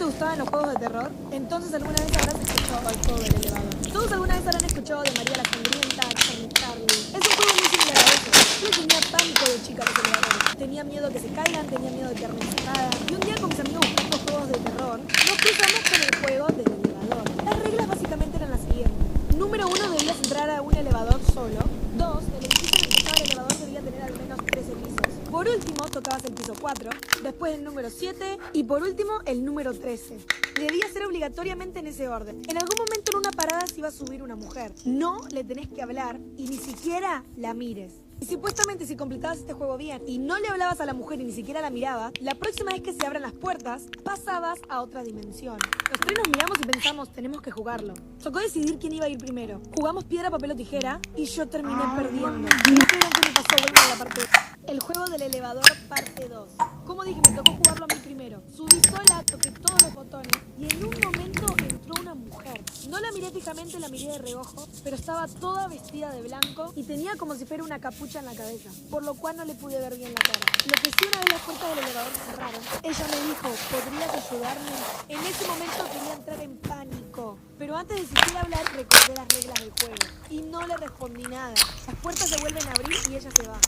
gustaban los juegos de terror? Entonces alguna vez habrás escuchado el juego del elevador. Todos alguna vez habrán escuchado de María la Sangrienta, Charlie Charlie. Es un juego muy similar a eso. Yo tenía pánico de chica a los elevadores. Tenía miedo que se caigan, tenía miedo de quedarme encerrada. Y un día con mis amigos buscando juegos de terror, nos cruzamos con el juego del elevador. Las reglas básicamente eran las siguientes. Número 1, debías entrar a un elevador solo. 2, el edificio en el que estaba el elevador debía tener al menos 13 pisos. Por último, tocabas el piso 4, después el número 7 y por último el número 13. Debía ser obligatoriamente en ese orden. En algún momento en una parada se iba a subir una mujer. No le tenés que hablar y ni siquiera la mires. Y supuestamente si completabas este juego bien y no le hablabas a la mujer y ni siquiera la mirabas, la próxima vez que se abran las puertas, pasabas a otra dimensión. Los tres nos miramos y pensamos, tenemos que jugarlo. Tocó decidir quién iba a ir primero. Jugamos piedra, papel o tijera y yo terminé perdiendo. Y no crean que me pasó, vuelvo a la parte. El juego del elevador parte 2. Como dije, me tocó jugarlo a mí primero. Subí sola, toqué todos los botones y en un momento entró una mujer. No la miré fijamente, la miré de reojo, pero estaba toda vestida de blanco y tenía como si fuera una capucha en la cabeza, por lo cual no le pude ver bien la cara. Lo que sí, una vez las puertas del elevador se cerraron, ella me dijo, ¿podrías ayudarme? En ese momento quería entrar en pánico, pero antes de siquiera hablar recordé las reglas del juego y no le respondí nada. Las puertas se vuelven a abrir y ella se va.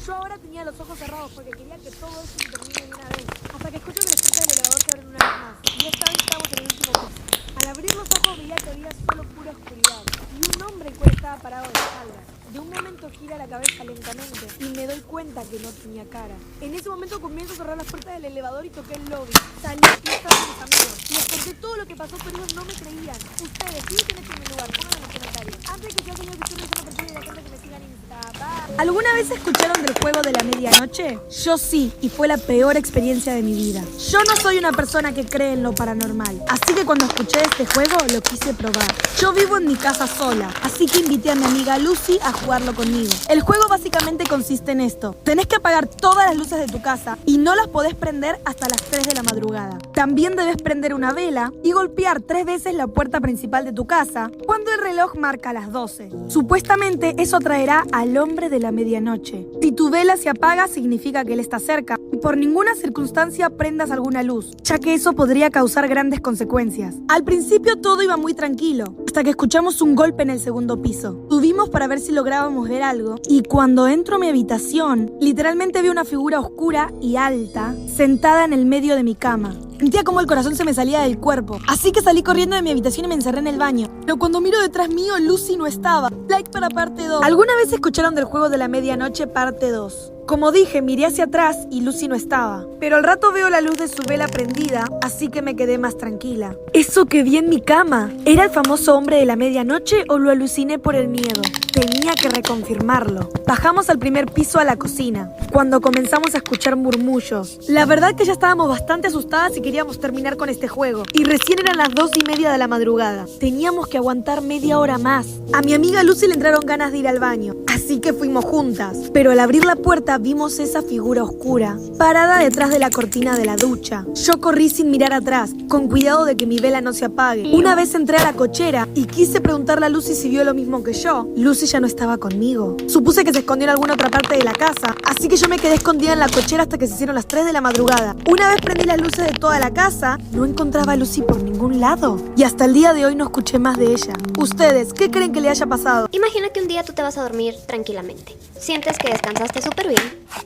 Yo ahora tenía los ojos cerrados porque quería que todo eso termine de una vez, hasta que escucho que las puertas del elevador se abren una vez más y esta vez estamos en el último piso. Al abrir los ojos veía que había solo pura oscuridad y un hombre el cual estaba parado de espaldas. De un momento gira la cabeza lentamente y me doy cuenta que no tenía cara. En ese momento comienzo a cerrar las puertas del elevador y toqué el lobby. Salí y estaban mis amigos. Les conté todo lo que pasó, pero ellos no me creían. Ustedes, si quieren en mi lugar, pónganlo en los comentarios. Antes de que sea señor, que estoy revisando perfil de la gente que me sigan en Insta. Bye. ¿Alguna vez escucharon del juego de la medianoche? Yo sí, y fue la peor experiencia de mi vida. Yo no soy una persona que cree en lo paranormal, así que cuando escuché este juego lo quise probar. Yo vivo en mi casa sola, así que invité a mi amiga Lucy a jugarlo conmigo. El juego básicamente consiste en esto. Tenés que apagar todas las luces de tu casa y no las podés prender hasta las 3 de la madrugada. También debes prender una vela y golpear 3 veces la puerta principal de tu casa cuando el reloj marca las 12. Supuestamente eso atraerá al hombre de la medianoche. Si tu vela se apaga significa que él está cerca y por ninguna circunstancia prendas alguna luz, ya que eso podría causar grandes consecuencias. Al principio todo iba muy tranquilo, hasta que escuchamos un golpe en el segundo piso. Subimos para ver si lográbamos ver algo y cuando entro a mi habitación, literalmente vi una figura oscura y alta sentada en el medio de mi cama. Sentía como el corazón se me salía del cuerpo, así que salí corriendo de mi habitación y me encerré en el baño. Pero cuando miro detrás mío, Lucy no estaba. Like para parte 2. ¿Alguna vez escucharon del juego de la medianoche parte 2? Como dije, miré hacia atrás y Lucy no estaba. Pero al rato veo la luz de su vela prendida, así que me quedé más tranquila. ¿Eso que vi en mi cama era el famoso hombre de la medianoche o lo aluciné por el miedo? Tenía que reconfirmarlo. Bajamos al primer piso a la cocina, cuando comenzamos a escuchar murmullos. La verdad que ya estábamos bastante asustadas y queríamos terminar con este juego. Y recién eran las 2:30 de la madrugada. Teníamos que aguantar media hora más. A mi amiga Lucy le entraron ganas de ir al baño, así que fuimos juntas. Pero al abrir la puerta vimos esa figura oscura, parada detrás de la cortina de la ducha. Yo corrí sin mirar atrás, con cuidado de que mi vela no se apague. Una vez entré a la cochera y quise preguntarle a Lucy si vio lo mismo que yo. Lucy ya no estaba conmigo. Supuse que se escondió en alguna otra parte de la casa, así que yo me quedé escondida en la cochera hasta que se hicieron las 3 de la madrugada. Una vez prendí las luces de toda la casa, no encontraba a Lucy por ningún lado. Y hasta el día de hoy no escuché más de ella. ¿Ustedes qué creen que le haya pasado? Imagina que un día tú te vas a dormir tranquilamente. Sientes que descansaste súper bien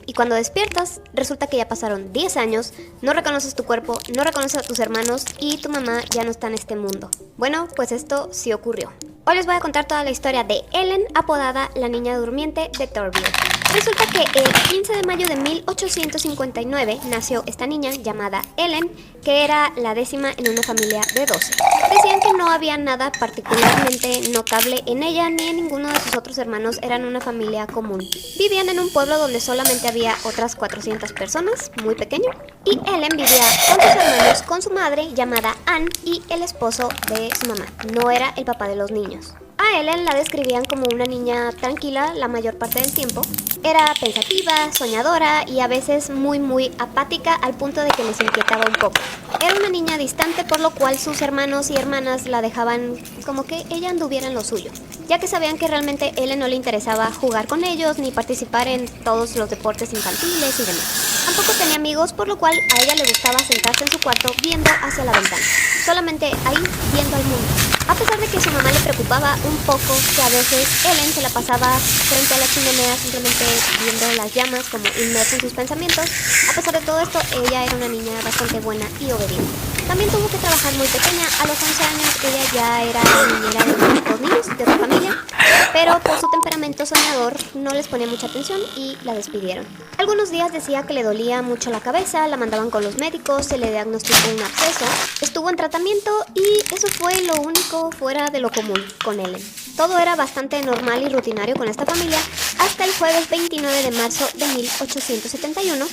y cuando despiertas resulta que ya pasaron 10 años, no reconoces tu cuerpo, no reconoces a tus hermanos y tu mamá ya no está en este mundo. Bueno, pues esto sí ocurrió. Hoy les voy a contar toda la historia de Ellen, apodada la niña durmiente de Thorville. Resulta que el 15 de mayo de 1859 nació esta niña llamada Ellen, que era la 10ª en una familia de 12. Decían que no había nada particularmente notable en ella ni en ninguno de sus otros hermanos, eran una familia común. Vivían en un pueblo donde solamente había otras 400 personas, muy pequeño, y Ellen vivía con sus hermanos, con su madre llamada Anne y el esposo de su mamá. No era el papá de los niños. A Ellen la describían como una niña tranquila la mayor parte del tiempo. Era pensativa, soñadora y a veces muy apática al punto de que les inquietaba un poco. Era una niña distante, por lo cual sus hermanos y hermanas la dejaban como que ella anduviera en lo suyo, ya que sabían que realmente Ellen no le interesaba jugar con ellos ni participar en todos los deportes infantiles y demás. Tampoco tenía amigos, por lo cual a ella le gustaba sentarse en su cuarto viendo hacia la ventana, solamente ahí viendo al mundo. A pesar de que su mamá le preocupaba un poco que a veces Ellen se la pasaba frente a la chimenea simplemente viendo las llamas como inmersa en sus pensamientos, a pesar de todo esto, ella era una niña bastante buena y obediente. También tuvo que trabajar muy pequeña. A los 11 años ella ya era niñera de dos niños de otra familia, pero por su temperamento soñador no les ponía mucha atención y la despidieron. Algunos días decía que le dolía mucho la cabeza, la mandaban con los médicos, se le diagnosticó un absceso, estuvo en tratamiento y eso fue lo único fuera de lo común con Ellen. Todo era bastante normal y rutinario con esta familia hasta el jueves 29 de marzo de 1871.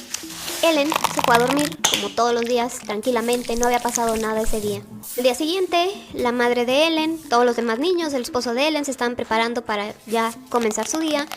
Ellen se fue a dormir, como todos los días, tranquilamente, no había pasado nada ese día. El día siguiente, la madre de Ellen, todos los demás niños, el esposo de Ellen se estaban preparando para ya comenzar su día,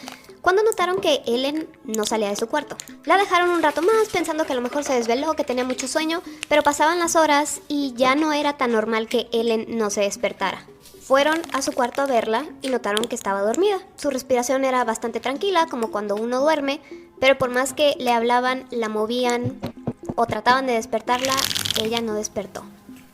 cuando notaron que Ellen no salía de su cuarto. La dejaron un rato más, pensando que a lo mejor se desveló, que tenía mucho sueño, pero pasaban las horas y ya no era tan normal que Ellen no se despertara. Fueron a su cuarto a verla y notaron que estaba dormida. Su respiración era bastante tranquila, como cuando uno duerme, pero por más que le hablaban, la movían o trataban de despertarla, ella no despertó.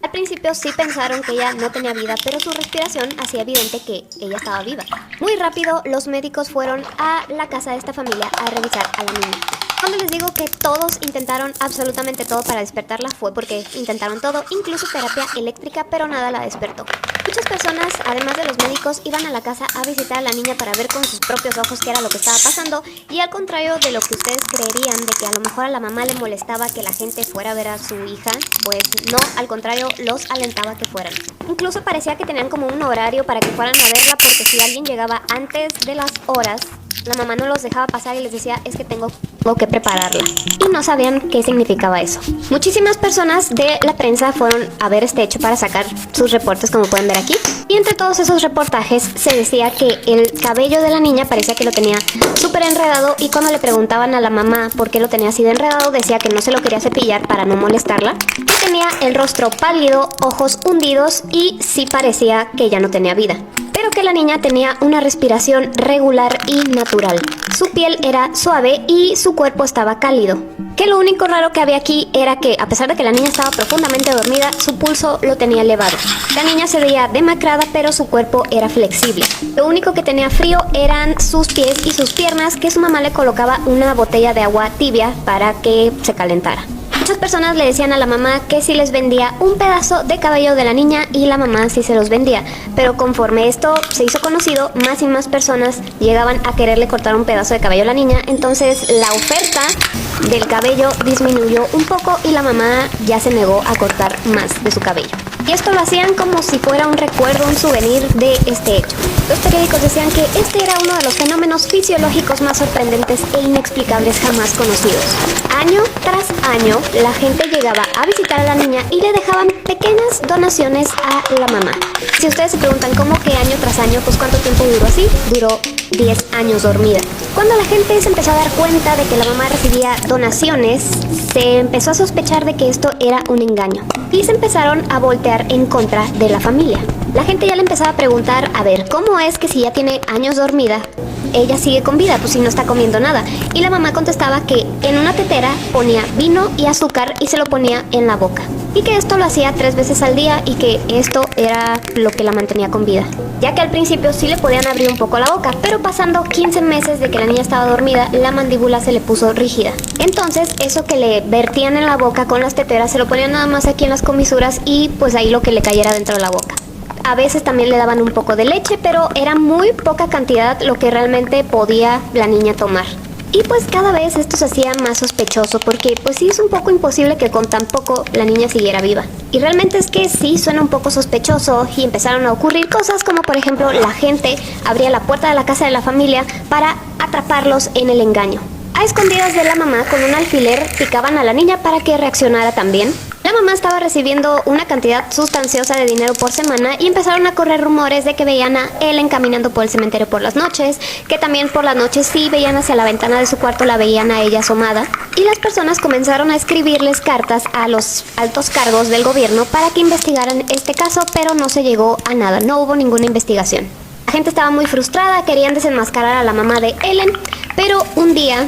Al principio sí pensaron que ella no tenía vida, pero su respiración hacía evidente que ella estaba viva. Muy rápido, los médicos fueron a la casa de esta familia a revisar a la niña. Cuando les digo que todos intentaron absolutamente todo para despertarla, fue porque intentaron todo, incluso terapia eléctrica, pero nada la despertó. Muchas personas, además de los médicos, iban a la casa a visitar a la niña para ver con sus propios ojos qué era lo que estaba pasando, y al contrario de lo que ustedes creerían de que a lo mejor a la mamá le molestaba que la gente fuera a ver a su hija, pues no, al contrario, los alentaba a que fueran. Incluso parecía que tenían como un horario para que fueran a verla, porque si alguien llegaba antes de las horas, la mamá no los dejaba pasar y les decía, es que tengo que prepararla. Y no sabían qué significaba eso. Muchísimas personas de la prensa fueron a ver este hecho para sacar sus reportes, como pueden ver aquí. Y entre todos esos reportajes se decía que el cabello de la niña parecía que lo tenía súper enredado, y cuando le preguntaban a la mamá por qué lo tenía así de enredado, decía que no se lo quería cepillar para no molestarla, que tenía el rostro pálido, ojos hundidos y sí parecía que ya no tenía vida, pero que la niña tenía una respiración regular y natural. Su piel era suave y su cuerpo estaba cálido. Que lo único raro que había aquí era que, a pesar de que la niña estaba profundamente dormida, su pulso lo tenía elevado. La niña se veía demacrada, pero su cuerpo era flexible. Lo único que tenía frío eran sus pies y sus piernas, que su mamá le colocaba una botella de agua tibia para que se calentara. Muchas personas le decían a la mamá que si les vendía un pedazo de cabello de la niña, y la mamá sí se los vendía, pero conforme esto se hizo conocido, más y más personas llegaban a quererle cortar un pedazo de cabello a la niña, entonces la oferta del cabello disminuyó un poco y la mamá ya se negó a cortar más de su cabello. Y esto lo hacían como si fuera un recuerdo, un souvenir de este hecho. Los periódicos decían que este era uno de los fenómenos fisiológicos más sorprendentes e inexplicables jamás conocidos. Año tras año, la gente llegaba a visitar a la niña y le dejaban pequeñas donaciones a la mamá. Si ustedes se preguntan cómo que año tras año, pues ¿cuánto tiempo duró así? Duró 10 años dormida. Cuando la gente se empezó a dar cuenta de que la mamá recibía donaciones, se empezó a sospechar de que esto era un engaño y se empezaron a voltear en contra de la familia. La gente ya le empezaba a preguntar, a ver, ¿cómo es que si ya tiene años dormida, ella sigue con vida? Pues si no está comiendo nada. Y la mamá contestaba que en una tetera ponía vino y azúcar y se lo ponía en la boca, y que esto lo hacía 3 veces al día y que esto era lo que la mantenía con vida, ya que al principio sí le podían abrir un poco la boca, pero pasando 15 meses de que la niña estaba dormida, la mandíbula se le puso rígida. Entonces eso que le vertían en la boca con las teteras se lo ponían nada más aquí en las comisuras y pues ahí lo que le cayera dentro de la boca. A veces también le daban un poco de leche, pero era muy poca cantidad lo que realmente podía la niña tomar. Y pues cada vez esto se hacía más sospechoso, porque pues sí es un poco imposible que con tan poco la niña siguiera viva. Y realmente es que sí suena un poco sospechoso, y empezaron a ocurrir cosas como por ejemplo la gente abría la puerta de la casa de la familia para atraparlos en el engaño. A escondidas de la mamá, con un alfiler picaban a la niña para que reaccionara también. La mamá estaba recibiendo una cantidad sustanciosa de dinero por semana y empezaron a correr rumores de que veían a Ellen caminando por el cementerio por las noches, que también por las noches sí veían hacia la ventana de su cuarto, la veían a ella asomada, y las personas comenzaron a escribirles cartas a los altos cargos del gobierno para que investigaran este caso, pero no se llegó a nada, no hubo ninguna investigación. La gente estaba muy frustrada, querían desenmascarar a la mamá de Ellen, pero un día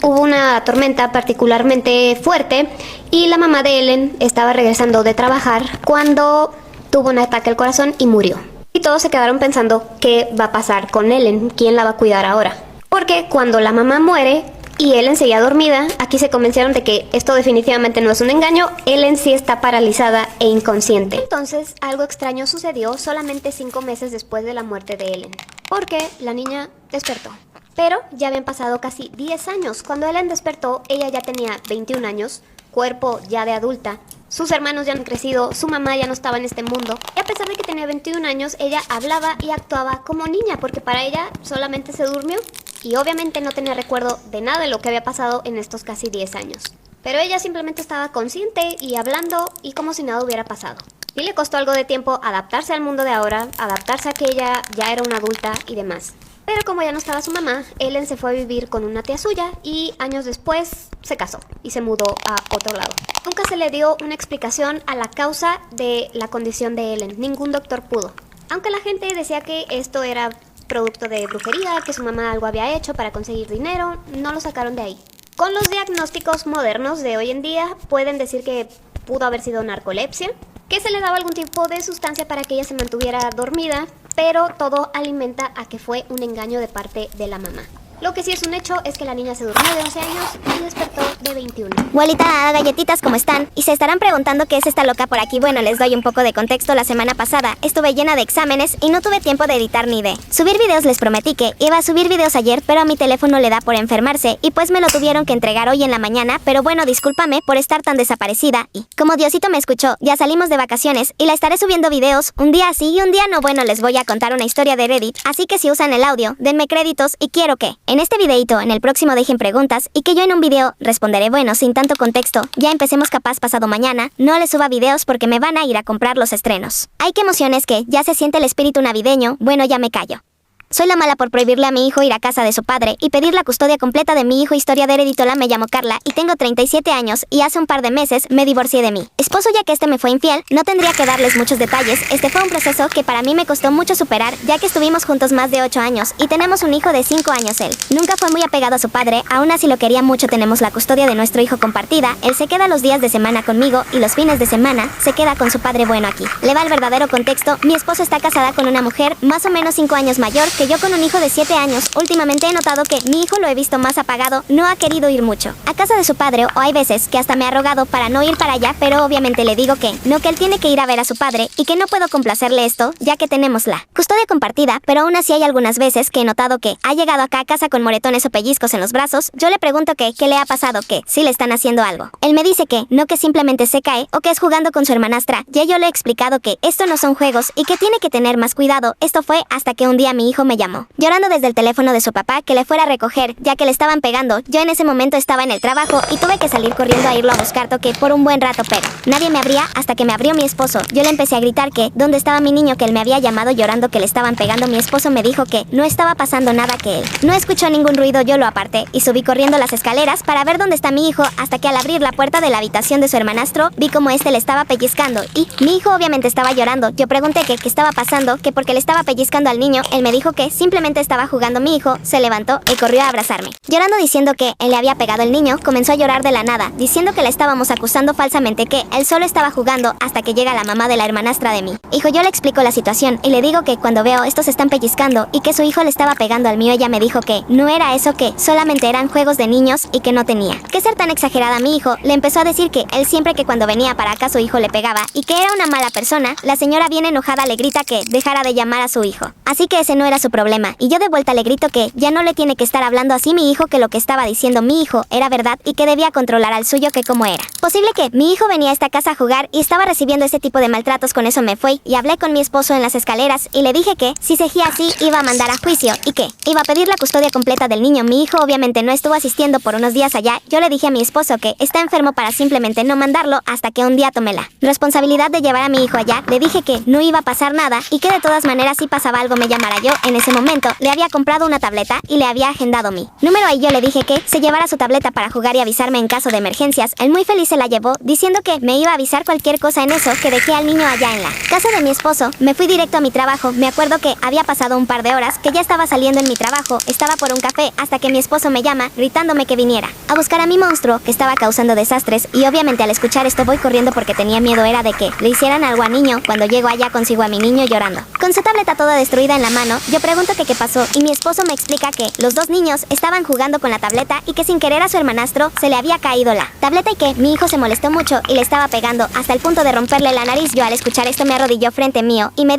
hubo una tormenta particularmente fuerte y la mamá de Ellen estaba regresando de trabajar cuando tuvo un ataque al corazón y murió. Y todos se quedaron pensando qué va a pasar con Ellen, quién la va a cuidar ahora. Porque cuando la mamá muere y Ellen seguía dormida, aquí se convencieron de que esto definitivamente no es un engaño, Ellen sí está paralizada e inconsciente. Entonces, algo extraño sucedió solamente 5 meses después de la muerte de Ellen, porque la niña despertó. Pero ya habían pasado casi 10 años. Cuando Ellen despertó, ella ya tenía 21 años, cuerpo ya de adulta. Sus hermanos ya han crecido, su mamá ya no estaba en este mundo. Y a pesar de que tenía 21 años, ella hablaba y actuaba como niña, porque para ella solamente se durmió. Y obviamente no tenía recuerdo de nada de lo que había pasado en estos casi 10 años. Pero ella simplemente estaba consciente y hablando y como si nada hubiera pasado. Y le costó algo de tiempo adaptarse al mundo de ahora, adaptarse a que ella ya era una adulta y demás. Pero como ya no estaba su mamá, Ellen se fue a vivir con una tía suya y años después se casó y se mudó a otro lado. Nunca se le dio una explicación a la causa de la condición de Ellen, ningún doctor pudo. Aunque la gente decía que esto era producto de brujería, que su mamá algo había hecho para conseguir dinero, no lo sacaron de ahí. Con los diagnósticos modernos de hoy en día, pueden decir que pudo haber sido narcolepsia, que se le daba algún tipo de sustancia para que ella se mantuviera dormida, pero todo alimenta a que fue un engaño de parte de la mamá. Lo que sí es un hecho es que la niña se durmió de 11 años y despertó de 21. Abuelita, galletitas, ¿cómo están? Y se estarán preguntando qué es esta loca por aquí. Bueno, les doy un poco de contexto. La semana pasada estuve llena de exámenes y no tuve tiempo de editar ni de subir videos. Les prometí que iba a subir videos ayer, pero a mi teléfono le da por enfermarse y pues me lo tuvieron que entregar hoy en la mañana. Pero bueno, discúlpame por estar tan desaparecida y como Diosito me escuchó, ya salimos de vacaciones y la estaré subiendo videos un día sí y un día no. Bueno, les voy a contar una historia de Reddit, así que si usan el audio, denme créditos y quiero que en este videito, en el próximo dejen preguntas y que yo en un video responderé. Bueno, sin tanto contexto, ya empecemos capaz pasado mañana, no les suba videos porque me van a ir a comprar los estrenos. Ay, qué emociones que ya se siente el espíritu navideño. Bueno, ya me callo. Soy la mala por prohibirle a mi hijo ir a casa de su padre y pedir la custodia completa de mi hijo. Historia de Redditola. Me llamo Carla y tengo 37 años y hace un par de meses me divorcié de mi esposo ya que este me fue infiel. No tendría que darles muchos detalles, este fue un proceso que para mí me costó mucho superar ya que estuvimos juntos más de 8 años y tenemos un hijo de 5 años. Él nunca fue muy apegado a su padre, aún así lo quería mucho. Tenemos la custodia de nuestro hijo compartida, él se queda los días de semana conmigo y los fines de semana se queda con su padre. Bueno, aquí le va el verdadero contexto. Mi esposo está casada con una mujer más o menos 5 años mayor que yo, con un hijo de 7 años. Últimamente he notado que mi hijo lo he visto más apagado, no ha querido ir mucho a casa de su padre, o hay veces que hasta me ha rogado para no ir para allá, pero obviamente le digo que no, que él tiene que ir a ver a su padre y que no puedo complacerle esto ya que tenemos la custodia compartida. Pero aún así hay algunas veces que he notado que ha llegado acá a casa con moretones o pellizcos en los brazos. Yo le pregunto que qué le ha pasado, que si le están haciendo algo. Él me dice que no, que simplemente se cae o que es jugando con su hermanastra. Ya yo le he explicado que esto no son juegos y que tiene que tener más cuidado. Esto fue hasta que un día mi hijo me llamó llorando desde el teléfono de su papá que le fuera a recoger ya que le estaban pegando. Yo en ese momento estaba en el trabajo y tuve que salir corriendo a irlo a buscar, toqué por un buen rato pero nadie me abría hasta que me abrió mi esposo. Yo le empecé a gritar que dónde estaba mi niño, que él me había llamado llorando que le estaban pegando. Mi esposo me dijo que no estaba pasando nada, que él no escuchó ningún ruido. Yo lo aparté y subí corriendo las escaleras para ver dónde está mi hijo, hasta que al abrir la puerta de la habitación de su hermanastro vi como este le estaba pellizcando y mi hijo obviamente estaba llorando. Yo pregunté que qué estaba pasando, que porque le estaba pellizcando al niño. Él me dijo que simplemente estaba jugando. Mi hijo se levantó y corrió a abrazarme, llorando diciendo que él le había pegado. El niño comenzó a llorar de la nada, diciendo que le estábamos acusando falsamente, que él solo estaba jugando, hasta que llega la mamá de la hermanastra de mi hijo. Yo le explico la situación y le digo que cuando veo estos están pellizcando y que su hijo le estaba pegando al mío. Ella me dijo que no era eso, que solamente eran juegos de niños y que no tenía que ser tan exagerada. Mi hijo le empezó a decir que él siempre que cuando venía para acá su hijo le pegaba y que era una mala persona. La señora bien enojada le grita que dejara de llamar a su hijo, así que ese no era su problema. Y yo de vuelta le grito que ya no le tiene que estar hablando así mi hijo, que lo que estaba diciendo mi hijo era verdad y que debía controlar al suyo, que cómo era posible que mi hijo venía a esta casa a jugar y estaba recibiendo ese tipo de maltratos. Con eso me fui y hablé con mi esposo en las escaleras y le dije que si seguía así iba a mandar a juicio y que iba a pedir la custodia completa del niño. Mi hijo obviamente no estuvo asistiendo por unos días allá. Yo le dije a mi esposo que está enfermo para simplemente no mandarlo, hasta que un día tomé la responsabilidad de llevar a mi hijo allá. Le dije que no iba a pasar nada y que de todas maneras si pasaba algo me llamara. Yo en ese momento le había comprado una tableta y le había agendado mi número ahí. Yo le dije que se llevara su tableta para jugar jugar y avisarme en caso de emergencias, el muy feliz se la llevó, diciendo que me iba a avisar cualquier cosa en eso, que dejé al niño allá en la casa de mi esposo. Me fui directo a mi trabajo. Me acuerdo que había pasado un par de horas, que ya estaba saliendo en mi trabajo, estaba por un café, hasta que mi esposo me llama, gritándome que viniera a buscar a mi monstruo, que estaba causando desastres, y obviamente al escuchar esto voy corriendo porque tenía miedo era de que le hicieran algo a niño. Cuando llego allá consigo a mi niño llorando, con su tableta toda destruida en la mano. Yo pregunto que qué pasó, y mi esposo me explica que los dos niños estaban jugando con la tableta y que sin querer a su hermanastro se le había caído la tableta y que mi hijo se molestó mucho y le estaba pegando hasta el punto de romperle la nariz. Yo al escuchar esto me arrodilló frente mío y le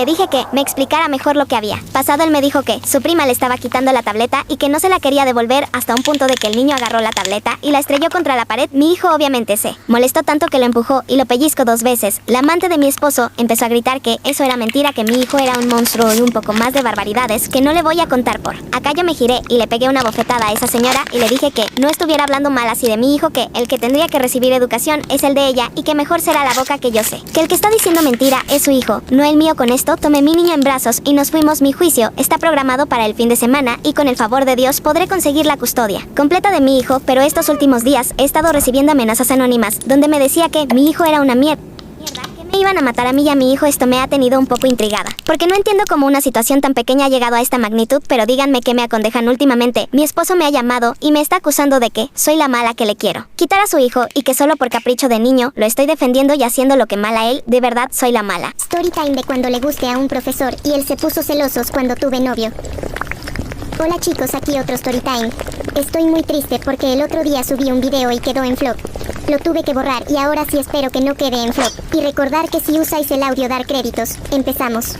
dije que me explicara mejor lo que había pasado. Él me dijo que su prima le estaba quitando la tableta y que no se la quería devolver, hasta un punto de que el niño agarró la tableta y la estrelló contra la pared. Mi hijo obviamente se molestó tanto que lo empujó y lo pellizcó 2 veces. La amante de mi esposo empezó a gritar que eso era mentira, que mi hijo era un monstruo y un poco más de barbaridades que no le voy a contar por acá. Yo me giré y le pegué una bofetada a esa señora y le dije que no estuviera hablando mal así de mi hijo, que el que tendría que recibir educación es el de ella y que mejor será la boca, que yo sé que el que está diciendo mentira es su hijo, no el mío. Con esto tomé mi niño en brazos y nos fuimos. Mi juicio está programado para el fin de semana y con el favor de Dios podré conseguir la custodia completa de mi hijo, pero estos últimos días he estado recibiendo amenazas anónimas donde me decía que mi hijo era una mierda, que me iban a matar a mí y a mi hijo. Esto me ha tenido un poco intrigada, porque no entiendo cómo una situación tan pequeña ha llegado a esta magnitud, pero díganme qué me aconsejan. Últimamente, mi esposo me ha llamado y me está acusando de que soy la mala que le quiero quitar a su hijo y que solo por capricho de niño lo estoy defendiendo y haciendo lo que mal a él. De verdad, soy la mala. Storytime de cuando le guste a un profesor y él se puso celosos cuando tuve novio. Hola chicos, aquí otro storytime. Estoy muy triste porque el otro día subí un video y quedó en flop. Lo tuve que borrar y ahora sí espero que no quede en flop. Y recordar que si usáis el audio dar créditos. Empezamos.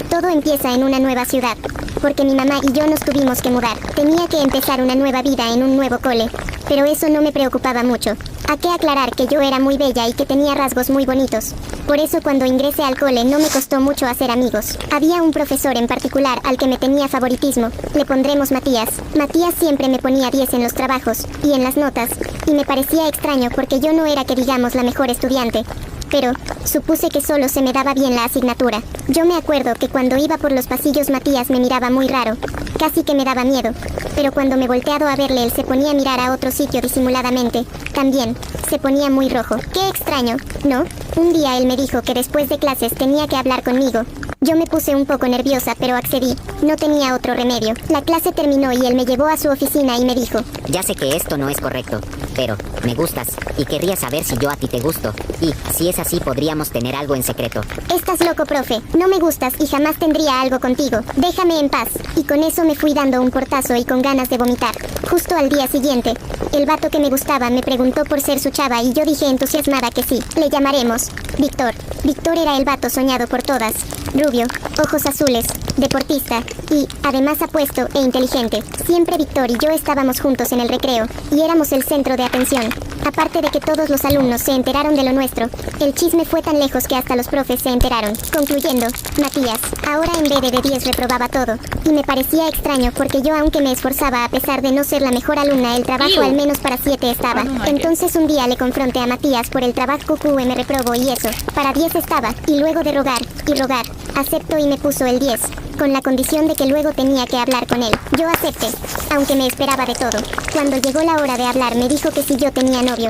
Todo empieza en una nueva ciudad, porque mi mamá y yo nos tuvimos que mudar. Tenía que empezar una nueva vida en un nuevo cole, pero eso no me preocupaba mucho. Hay que aclarar que yo era muy bella y que tenía rasgos muy bonitos. Por eso cuando ingresé al cole no me costó mucho hacer amigos. Había un profesor en particular al que me tenía favoritismo. Le pondremos Matías. Matías siempre me ponía 10 en los trabajos y en las notas, y me parecía extraño porque yo no era que digamos la mejor estudiante, pero supuse que solo se me daba bien la asignatura. Yo me acuerdo que cuando iba por los pasillos Matías me miraba muy raro, casi que me daba miedo, pero cuando me volteado a verle él se ponía a mirar a otro sitio disimuladamente. También se ponía muy rojo. Qué extraño, ¿no? Un día él me dijo que después de clases tenía que hablar conmigo. Yo me puse un poco nerviosa, pero accedí. No tenía otro remedio. La clase terminó y él me llevó a su oficina y me dijo: ya sé que esto no es correcto, pero me gustas y querría saber si yo a ti te gusto. Y si es así, podríamos tener algo en secreto. Estás loco, profe. No me gustas y jamás tendría algo contigo. Déjame en paz. Y con eso me fui dando un portazo y con ganas de vomitar. Justo al día siguiente, el vato que me gustaba me preguntó por ser su chava y yo dije entusiasmada que sí. Le llamaremos Víctor. Víctor era el vato soñado por todas. Rubio, ojos azules, deportista y, además, apuesto e inteligente. Siempre Víctor y yo estábamos juntos en el recreo y éramos el centro de atención. Aparte de que todos los alumnos se enteraron de lo nuestro, el chisme fue tan lejos que hasta los profes se enteraron. Concluyendo, Matías, ahora en vez de 10 reprobaba todo. Y me parecía extraño porque yo, aunque me esforzaba a pesar de no ser la mejor alumna, el trabajo al menos para 7 estaba. Entonces un día le confronté a Matías por el trabajo que me reprobó y eso, para 10 estaba. Y luego de rogar y rogar, aceptó y me puso el 10, con la condición de que luego tenía que hablar con él. Yo acepté, aunque me esperaba de todo. Cuando llegó la hora de hablar me dijo que si yo tenía novio.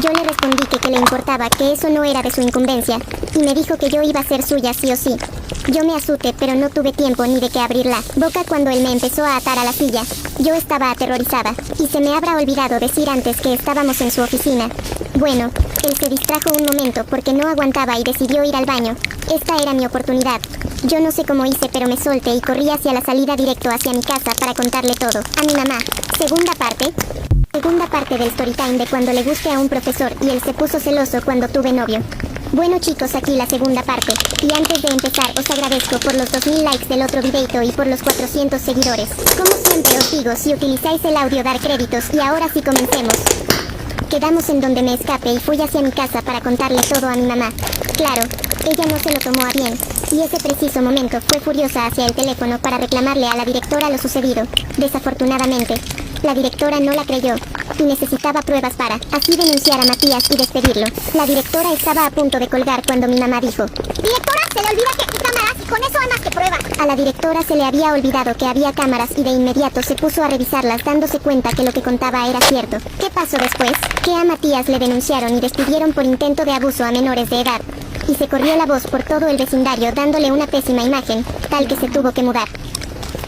Yo le respondí que le importaba, que eso no era de su incumbencia, y me dijo que yo iba a ser suya sí o sí. Yo me asusté, pero no tuve tiempo ni de qué abrir la boca cuando él me empezó a atar a la silla. Yo estaba aterrorizada, y se me habrá olvidado decir antes que estábamos en su oficina. Bueno, él se distrajo un momento porque no aguantaba y decidió ir al baño. Esta era mi oportunidad. Yo no sé cómo hice, pero me solté y corrí hacia la salida directo hacia mi casa para contarle todo a mi mamá. Segunda parte del storytime de cuando le guste a un profesor y él se puso celoso cuando tuve novio. Bueno chicos, aquí la segunda parte. Y antes de empezar os agradezco por los 2000 likes del otro videito y por los 400 seguidores. Como siempre os digo, si utilizáis el audio dar créditos. Y ahora sí comencemos. Quedamos en donde me escapé y fui hacia mi casa para contarle todo a mi mamá. Claro, ella no se lo tomó a bien, y ese preciso momento fue furiosa hacia el teléfono para reclamarle a la directora lo sucedido. Desafortunadamente, la directora no la creyó y necesitaba pruebas para así denunciar a Matías y despedirlo. La directora estaba a punto de colgar cuando mi mamá dijo: directora, se le olvida que tu cámara Con eso hay más que prueba. A la directora se le había olvidado que había cámaras y de inmediato se puso a revisarlas dándose cuenta que lo que contaba era cierto. ¿Qué pasó después? Que a Matías le denunciaron y despidieron por intento de abuso a menores de edad. Y se corrió la voz por todo el vecindario dándole una pésima imagen, tal que se tuvo que mudar.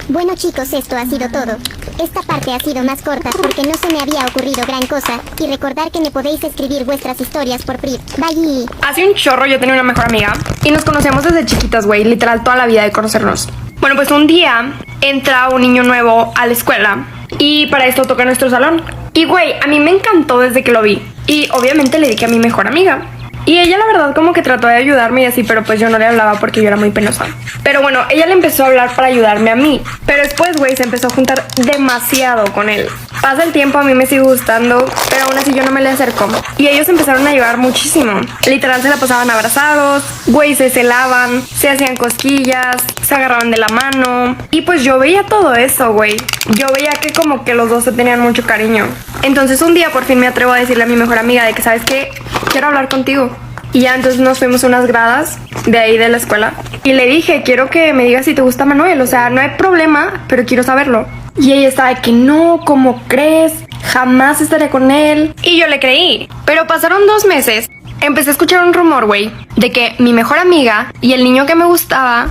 Bueno chicos, esto ha sido todo. Esta parte ha sido más corta porque no se me había ocurrido gran cosa. Y recordar que me podéis escribir vuestras historias por priv. Bye. Hace un chorro yo tenía una mejor amiga y nos conocíamos desde chiquitas, güey, literal toda la vida de conocernos. Bueno, pues un día entra un niño nuevo a la escuela y para esto toca nuestro salón. Y güey, a mí me encantó desde que lo vi. Y obviamente le dije a mi mejor amiga. Y ella la verdad como que trató de ayudarme y así, pero pues yo no le hablaba porque yo era muy penosa. Pero bueno, ella le empezó a hablar para ayudarme a mí. Pero después, güey, se empezó a juntar demasiado con él. Pasa el tiempo, a mí me sigue gustando, pero aún así yo no me le acerco. Y ellos empezaron a ayudar muchísimo. Literal se la pasaban abrazados, güey, se celaban, se hacían cosquillas, se agarraban de la mano. Y pues yo veía todo eso, güey. Yo veía que como que los dos se tenían mucho cariño. Entonces un día por fin me atrevo a decirle a mi mejor amiga de que, ¿sabes qué? Quiero hablar contigo. Y ya entonces nos fuimos a unas gradas de ahí de la escuela. Y le dije, quiero que me digas si te gusta Manuel. O sea, no hay problema, pero quiero saberlo. Y ella estaba de que no, ¿cómo crees? Jamás estaré con él. Y yo le creí. Pero pasaron 2 meses. Empecé a escuchar un rumor, güey, de que mi mejor amiga y el niño que me gustaba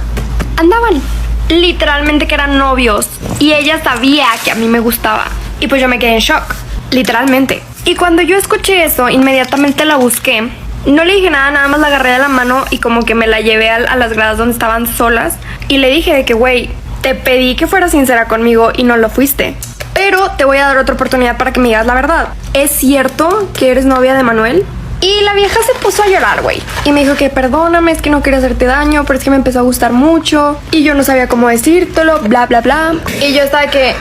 andaban. Literalmente que eran novios. Y ella sabía que a mí me gustaba. Y pues yo me quedé en shock. Literalmente. Y cuando yo escuché eso, inmediatamente la busqué. No le dije nada, nada más la agarré de la mano y como que me la llevé a las gradas donde estaban solas. Y le dije de que, güey, te pedí que fueras sincera conmigo y no lo fuiste. Pero te voy a dar otra oportunidad para que me digas la verdad. ¿Es cierto que eres novia de Manuel? Y la vieja se puso a llorar, güey. Y me dijo que perdóname, es que no quería hacerte daño, pero es que me empezó a gustar mucho. Y yo no sabía cómo decírtelo, bla, bla, bla. Y yo estaba de que...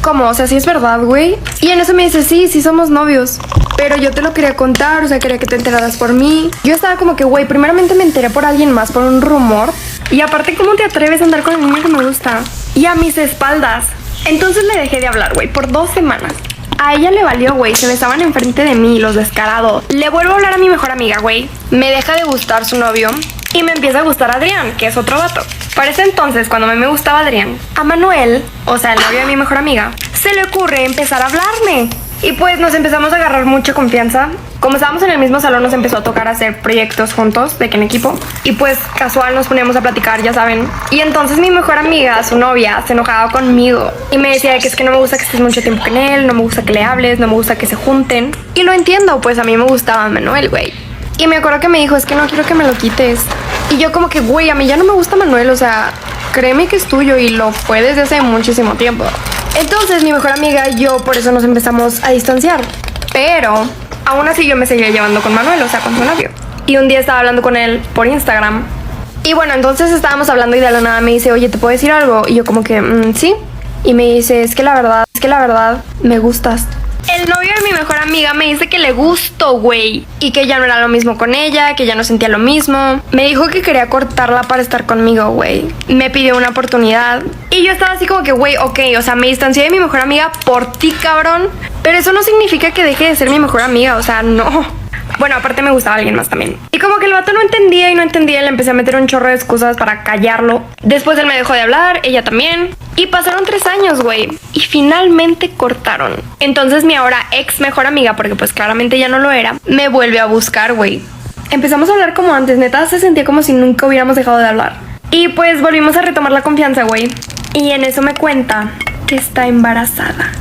¿Cómo? O sea, sí es verdad, güey. Y en eso me dice, sí somos novios. Pero yo te lo quería contar, o sea, quería que te enteraras por mí. Yo estaba como que, güey, primeramente me enteré por alguien más, por un rumor. Y aparte, ¿cómo te atreves a andar con el niño que me gusta? Y a mis espaldas. Entonces le dejé de hablar, güey, por 2 semanas. A ella le valió, güey, se besaban enfrente de mí, los descarados. Le vuelvo a hablar a mi mejor amiga, güey. Me deja de gustar su novio y me empieza a gustar Adrián, que es otro vato. Para ese entonces, cuando me gustaba Adrián, a Manuel, o sea, el novio de mi mejor amiga, se le ocurre empezar a hablarme. Y pues nos empezamos a agarrar mucha confianza. Como estábamos en el mismo salón, nos empezó a tocar hacer proyectos juntos, de que en equipo. Y pues casual nos poníamos a platicar, ya saben. Y entonces mi mejor amiga, su novia, se enojaba conmigo. Y me decía que es que no me gusta que estés mucho tiempo con él, no me gusta que le hables, no me gusta que se junten. Y lo entiendo, pues a mí me gustaba Manuel, güey. Y me acuerdo que me dijo, es que no quiero que me lo quites. Y yo como que, güey, a mí ya no me gusta Manuel, o sea, créeme que es tuyo y lo fue desde hace muchísimo tiempo. Entonces mi mejor amiga y yo por eso nos empezamos a distanciar. Pero aún así yo me seguía llevando con Manuel, o sea, con su novio. Y un día estaba hablando con él por Instagram. Y bueno, entonces estábamos hablando y de la nada me dice, oye, ¿te puedo decir algo? Y yo como que, sí. Y me dice, es que la verdad, me gustas. El novio de mi mejor amiga me dice que le gustó, güey. Y que ya no era lo mismo con ella, que ya no sentía lo mismo. Me dijo que quería cortarla para estar conmigo, güey. Me pidió una oportunidad. Y yo estaba así como que, güey, ok, o sea, me distancié de mi mejor amiga por ti, cabrón. Pero eso no significa que deje de ser mi mejor amiga, o sea, no. Bueno, aparte me gustaba alguien más también. Y como que el vato no entendía y le empecé a meter un chorro de excusas para callarlo. Después él me dejó de hablar, ella también. Y pasaron 3 años, güey. Y finalmente cortaron. Entonces mi ahora ex mejor amiga, porque pues claramente ya no lo era, me vuelve a buscar, güey. Empezamos a hablar como antes, neta se sentía como si nunca hubiéramos dejado de hablar. Y pues volvimos a retomar la confianza, güey. Y en eso me cuenta que está embarazada.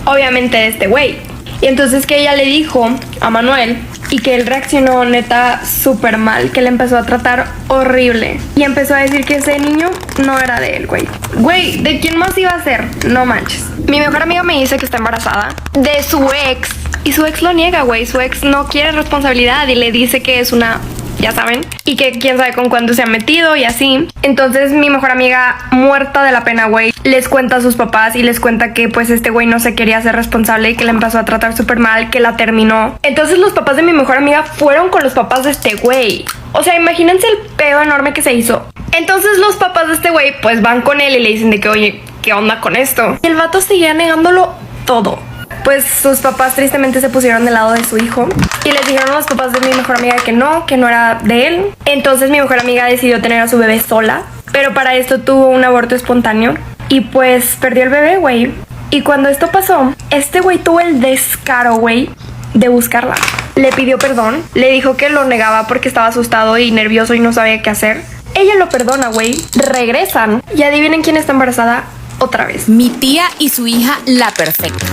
Obviamente de este güey. Y entonces que ella le dijo a Manuel y que él reaccionó neta súper mal, que le empezó a tratar horrible. Y empezó a decir que ese niño no era de él, güey. Güey, ¿de quién más iba a ser? No manches. Mi mejor amiga me dice que está embarazada de su ex. Y su ex lo niega, güey. Su ex no quiere responsabilidad y le dice que es una... ya saben, y que quién sabe con cuánto se ha metido y así. Entonces mi mejor amiga, muerta de la pena, güey, les cuenta a sus papás y les cuenta que pues este güey no se quería hacer responsable y que la empezó a tratar súper mal, que la terminó. Entonces los papás de mi mejor amiga fueron con los papás de este güey. O sea, imagínense el pedo enorme que se hizo. Entonces los papás de este güey pues van con él y le dicen de que, oye, ¿qué onda con esto? Y el vato seguía negándolo todo. pues sus papás tristemente se pusieron del lado de su hijo y les dijeron a los papás de mi mejor amiga que no era de él. Entonces mi mejor amiga decidió tener a su bebé sola, pero para esto tuvo un aborto espontáneo y pues perdió el bebé, güey. Y cuando esto pasó, este güey tuvo el descaro, güey, de buscarla. Le pidió perdón, le dijo que lo negaba porque estaba asustado y nervioso y no sabía qué hacer. Ella lo perdona, güey, regresan y adivinen quién está embarazada otra vez. Mi tía y su hija, la perfecta.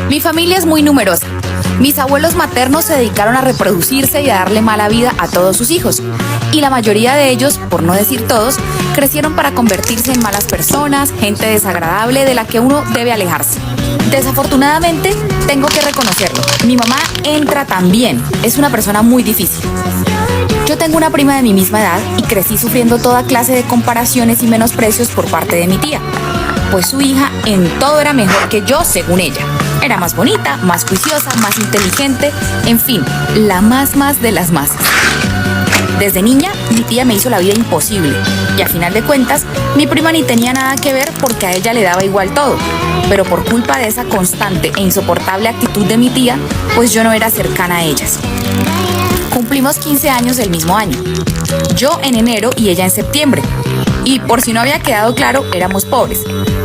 Mi familia es muy numerosa. Mis abuelos maternos se dedicaron a reproducirse y a darle mala vida a todos sus hijos. Y la mayoría de ellos, por no decir todos, crecieron para convertirse en malas personas, gente desagradable de la que uno debe alejarse. Desafortunadamente, tengo que reconocerlo. Mi mamá entra también. Es una persona muy difícil. Yo tengo una prima de mi misma edad y crecí sufriendo toda clase de comparaciones y menosprecios por parte de mi tía. Pues su hija en todo era mejor que yo, según ella. Era más bonita, más juiciosa, más inteligente, en fin, la más de las masas. Desde niña, mi tía me hizo la vida imposible y a final de cuentas, mi prima ni tenía nada que ver porque a ella le daba igual todo. Pero por culpa de esa constante e insoportable actitud de mi tía, pues yo no era cercana a ellas. Cumplimos 15 años el mismo año. Yo en enero y ella en septiembre. Y por si no había quedado claro, éramos pobres.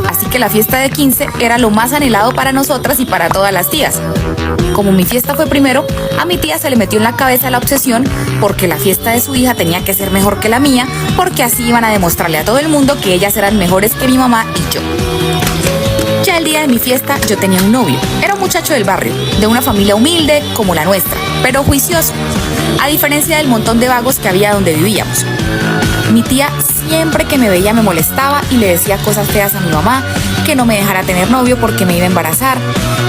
Así que la fiesta de 15 era lo más anhelado para nosotras y para todas las tías. Como mi fiesta fue primero, a mi tía se le metió en la cabeza la obsesión porque la fiesta de su hija tenía que ser mejor que la mía, porque así iban a demostrarle a todo el mundo que ellas eran mejores que mi mamá y yo. Ya el día de mi fiesta yo tenía un novio. Era un muchacho del barrio, de una familia humilde como la nuestra, pero juicioso, a diferencia del montón de vagos que había donde vivíamos. Mi tía siempre que me veía me molestaba y le decía cosas feas a mi mamá, que no me dejara tener novio porque me iba a embarazar.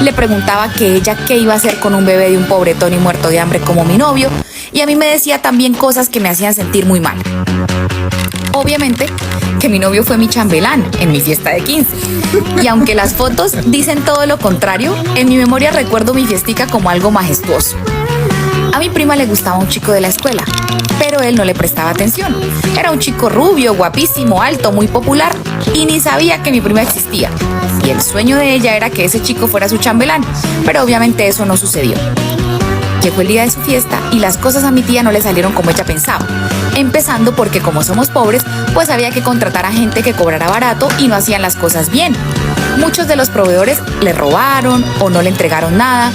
Le preguntaba que ella qué iba a hacer con un bebé de un pobretón y muerto de hambre como mi novio, y a mí me decía también cosas que me hacían sentir muy mal. Obviamente que mi novio fue mi chambelán en mi fiesta de 15. Y aunque las fotos dicen todo lo contrario, en mi memoria recuerdo mi fiestica como algo majestuoso. A mi prima le gustaba un chico de la escuela, pero él no le prestaba atención. Era un chico rubio, guapísimo, alto, muy popular, y ni sabía que mi prima existía. Y el sueño de ella era que ese chico fuera su chambelán, pero obviamente eso no sucedió. Llegó el día de su fiesta y las cosas a mi tía no le salieron como ella pensaba. Empezando porque como somos pobres, pues había que contratar a gente que cobrara barato y no hacían las cosas bien. Muchos de los proveedores le robaron o no le entregaron nada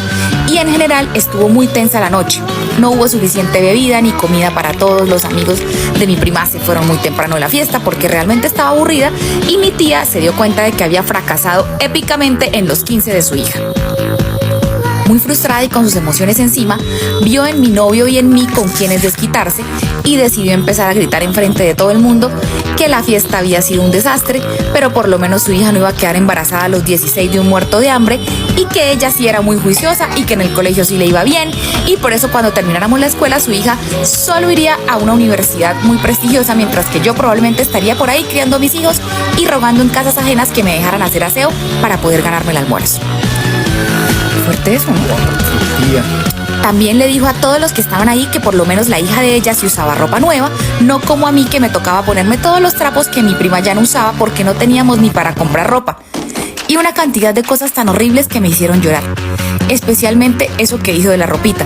y en general estuvo muy tensa la noche. No hubo suficiente bebida ni comida para todos. Los amigos de mi prima se fueron muy temprano de la fiesta porque realmente estaba aburrida y mi tía se dio cuenta de que había fracasado épicamente en los 15 de su hija. Muy frustrada y con sus emociones encima, vio en mi novio y en mí con quienes desquitarse y decidió empezar a gritar enfrente de todo el mundo que la fiesta había sido un desastre, pero por lo menos su hija no iba a quedar embarazada a los 16 de un muerto de hambre y que ella sí era muy juiciosa y que en el colegio sí le iba bien y por eso cuando termináramos la escuela su hija solo iría a una universidad muy prestigiosa mientras que yo probablemente estaría por ahí criando a mis hijos y rogando en casas ajenas que me dejaran hacer aseo para poder ganarme el almuerzo. Fuerte eso, ¿no? También le dijo a todos los que estaban ahí que por lo menos la hija de ella sí usaba ropa nueva, no como a mí que me tocaba ponerme todos los trapos que mi prima ya no usaba porque no teníamos ni para comprar ropa. Y una cantidad de cosas tan horribles que me hicieron llorar. Especialmente eso que dijo de la ropita,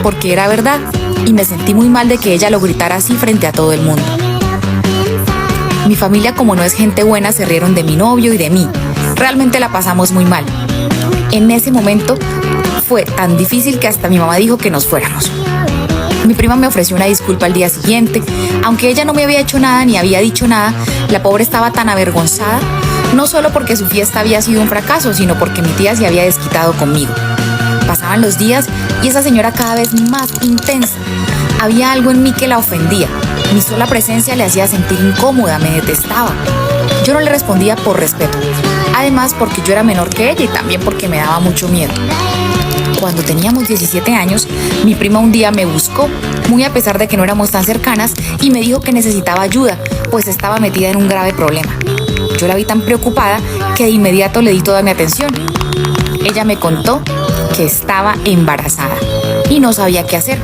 porque era verdad y me sentí muy mal de que ella lo gritara así frente a todo el mundo. Mi familia, como no es gente buena, se rieron de mi novio y de mí. Realmente la pasamos muy mal. En ese momento fue tan difícil que hasta mi mamá dijo que nos fuéramos. Mi prima me ofreció una disculpa al día siguiente. Aunque ella no me había hecho nada ni había dicho nada, la pobre estaba tan avergonzada, no solo porque su fiesta había sido un fracaso, sino porque mi tía se había desquitado conmigo. Pasaban los días y esa señora cada vez más intensa. Había algo en mí que la ofendía. Mi sola presencia le hacía sentir incómoda, me detestaba. Yo no le respondía por respeto. Además, porque yo era menor que ella y también porque me daba mucho miedo. Cuando teníamos 17 años, mi prima un día me buscó, muy a pesar de que no éramos tan cercanas, y me dijo que necesitaba ayuda, pues estaba metida en un grave problema. Yo la vi tan preocupada que de inmediato le di toda mi atención. Ella me contó que estaba embarazada y no sabía qué hacer,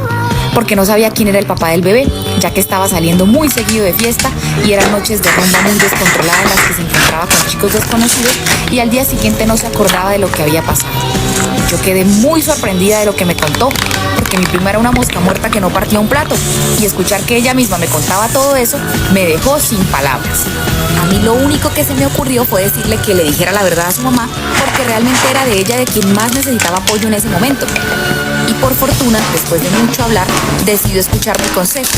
porque no sabía quién era el papá del bebé, ya que estaba saliendo muy seguido de fiesta y eran noches de rumba muy descontrolada en las que se encontraba con chicos desconocidos y al día siguiente no se acordaba de lo que había pasado. Yo quedé muy sorprendida de lo que me contó, porque mi prima era una mosca muerta que no partía un plato, y escuchar que ella misma me contaba todo eso me dejó sin palabras. A mí lo único que se me ocurrió fue decirle que le dijera la verdad a su mamá, porque realmente era de ella de quien más necesitaba apoyo en ese momento. Y por fortuna, después de mucho hablar, decidió escuchar mi consejo.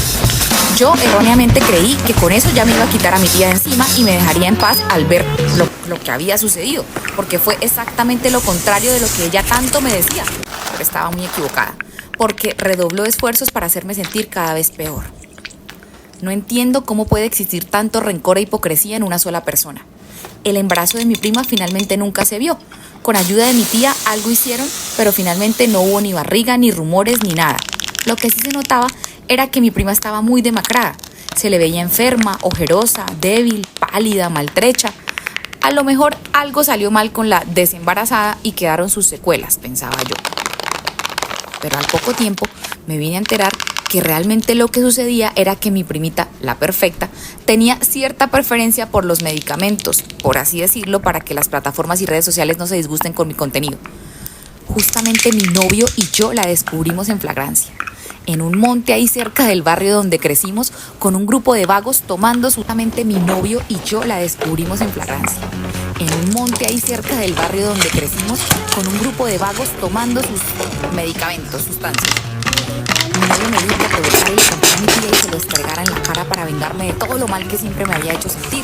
Yo erróneamente creí que con eso ya me iba a quitar a mi tía de encima y me dejaría en paz al ver lo que había sucedido, porque fue exactamente lo contrario de lo que ella tanto me decía. Pero estaba muy equivocada, porque redobló esfuerzos para hacerme sentir cada vez peor. No entiendo cómo puede existir tanto rencor e hipocresía en una sola persona. El embarazo de mi prima finalmente nunca se vio. Con ayuda de mi tía algo hicieron, pero finalmente no hubo ni barriga, ni rumores, ni nada. Lo que sí se notaba era que mi prima estaba muy demacrada. Se le veía enferma, ojerosa, débil, pálida, maltrecha. A lo mejor algo salió mal con la desembarazada y quedaron sus secuelas, pensaba yo. Pero al poco tiempo me vine a enterar que realmente lo que sucedía era que mi primita, la perfecta, tenía cierta preferencia por los medicamentos, por así decirlo, para que las plataformas y redes sociales no se disgusten con mi contenido. Justamente mi novio y yo la descubrimos en flagrancia, en un monte ahí cerca del barrio donde crecimos, con un grupo de vagos tomando justamente mi novio y yo la descubrimos en flagrancia. En un monte ahí cerca del barrio donde crecimos, con un grupo de vagos tomando sus medicamentos, sustancias. Mi novio me dijo que aprovechara y le contara a mi tía y se lo estregara en la cara para vengarme de todo lo mal que siempre me había hecho sentir.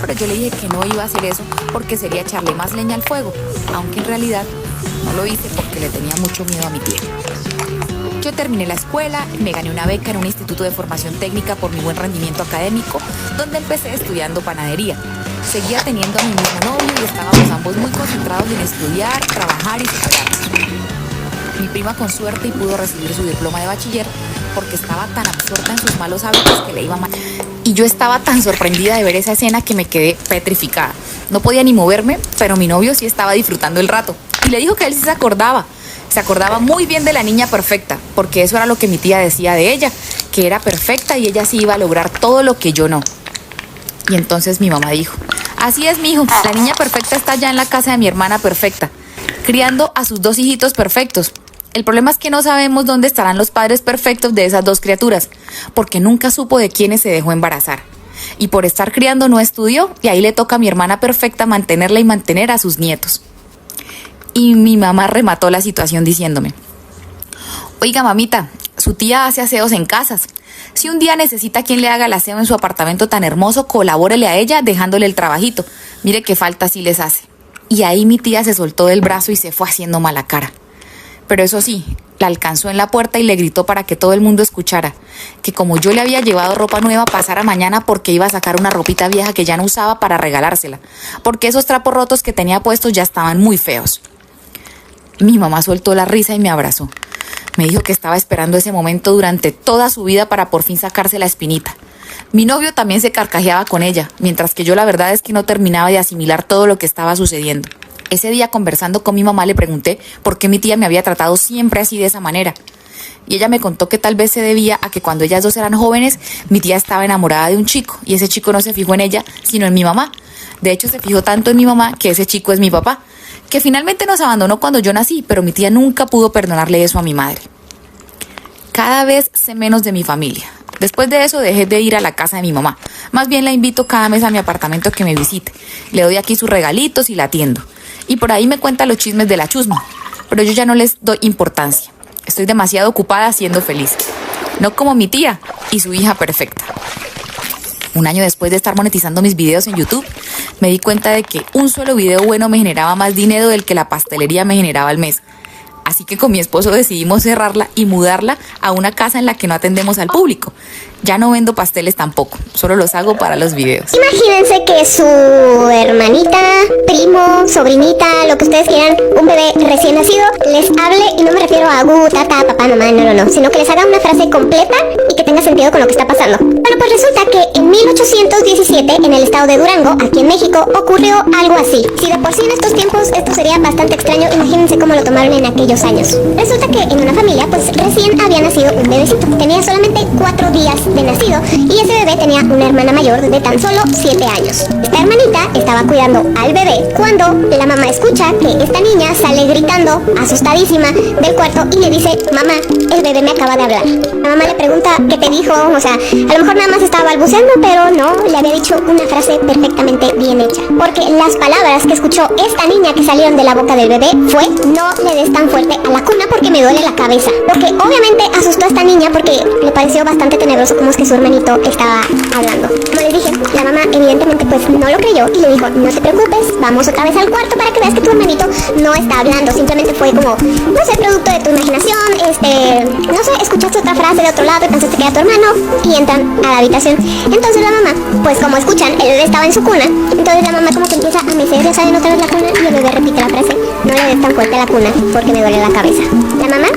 Pero yo le dije que no iba a hacer eso porque sería echarle más leña al fuego, aunque en realidad no lo hice porque le tenía mucho miedo a mi tía. Yo terminé la escuela, me gané una beca en un instituto de formación técnica por mi buen rendimiento académico, donde empecé estudiando panadería. Seguía teniendo a mi mismo novio y estábamos ambos muy concentrados en estudiar, trabajar y superarnos. Mi prima con suerte y pudo recibir su diploma de bachiller porque estaba tan absorta en sus malos hábitos que le iba mal. Y yo estaba tan sorprendida de ver esa escena que me quedé petrificada. No podía ni moverme, pero mi novio sí estaba disfrutando el rato. Y le dijo que él sí se acordaba muy bien de la niña perfecta, porque eso era lo que mi tía decía de ella, que era perfecta y ella sí iba a lograr todo lo que yo no. Y entonces mi mamá dijo: así es, mijo, la niña perfecta está ya en la casa de mi hermana perfecta, criando a sus 2 hijitos perfectos. El problema es que no sabemos dónde estarán los padres perfectos de esas 2 criaturas, porque nunca supo de quiénes se dejó embarazar. Y por estar criando no estudió, y ahí le toca a mi hermana perfecta mantenerla y mantener a sus nietos. Y mi mamá remató la situación diciéndome: oiga, mamita, su tía hace aseos en casas. Si un día necesita quien le haga el aseo en su apartamento tan hermoso, colabórele a ella dejándole el trabajito. Mire qué falta sí les hace. Y ahí mi tía se soltó del brazo y se fue haciendo mala cara. Pero eso sí, la alcanzó en la puerta y le gritó para que todo el mundo escuchara que como yo le había llevado ropa nueva, pasara mañana porque iba a sacar una ropita vieja que ya no usaba para regalársela, porque esos trapos rotos que tenía puestos ya estaban muy feos. Mi mamá soltó la risa y me abrazó. Me dijo que estaba esperando ese momento durante toda su vida para por fin sacarse la espinita. Mi novio también se carcajeaba con ella, mientras que yo la verdad es que no terminaba de asimilar todo lo que estaba sucediendo. Ese día, conversando con mi mamá, le pregunté por qué mi tía me había tratado siempre así de esa manera. Y ella me contó que tal vez se debía a que cuando ellas 2 eran jóvenes, mi tía estaba enamorada de un chico, y ese chico no se fijó en ella, sino en mi mamá. De hecho, se fijó tanto en mi mamá que ese chico es mi papá, que finalmente nos abandonó cuando yo nací, pero mi tía nunca pudo perdonarle eso a mi madre. Cada vez sé menos de mi familia. Después de eso dejé de ir a la casa de mi mamá. Más bien la invito cada mes a mi apartamento a que me visite. Le doy aquí sus regalitos y la atiendo. Y por ahí me cuenta los chismes de la chusma. Pero yo ya no les doy importancia. Estoy demasiado ocupada siendo feliz. No como mi tía y su hija perfecta. Un año después de estar monetizando mis videos en YouTube, me di cuenta de que un solo video bueno me generaba más dinero del que la pastelería me generaba al mes. Así que con mi esposo decidimos cerrarla y mudarla a una casa en la que no atendemos al público. Ya no vendo pasteles tampoco, solo los hago para los videos. Imagínense que su hermanita, primo, sobrinita, lo que ustedes quieran, un bebé recién nacido, les hable, y no me refiero a tata, papá, mamá, no, sino que les haga una frase completa y que tenga sentido con lo que está pasando. Bueno, pues resulta que en 1817, en el estado de Durango, aquí en México, ocurrió algo así. Si de por sí en estos tiempos esto sería bastante extraño, imagínense cómo lo tomaron en aquellos varios años. Resulta que en una familia pues recién había nacido un bebecito. Tenía solamente 4 días de nacido y ese bebé tenía una hermana mayor de tan solo 7 años. Esta hermanita estaba cuidando al bebé cuando la mamá escucha que esta niña sale gritando, asustadísima, del cuarto y le dice: mamá, el bebé me acaba de hablar. La mamá le pregunta qué te dijo, o sea, a lo mejor nada más estaba balbuceando, pero no, le había dicho una frase perfectamente bien hecha. Porque las palabras que escuchó esta niña que salieron de la boca del bebé fue: no le des tan fuerte a la cuna porque me duele la cabeza. Porque obviamente asustó a esta niña porque le pareció bastante tenebroso cómo es que su hermanito estaba hablando. Como les dije, la mamá evidentemente pues no lo creyó y le dijo: no te preocupes, vamos otra vez al cuarto para que veas que tu hermanito no está hablando, simplemente fue como, no sé, producto de tu imaginación, no sé, escuchaste otra frase de otro lado y pensaste que era tu hermano, y entran a la habitación. Entonces la mamá, pues como escuchan, el bebé estaba en su cuna, entonces la mamá como que empieza a mecer, ya saben, otra vez la cuna, y el bebé repite la frase: no le des tan fuerte a la cuna porque me duele la cabeza. La mamá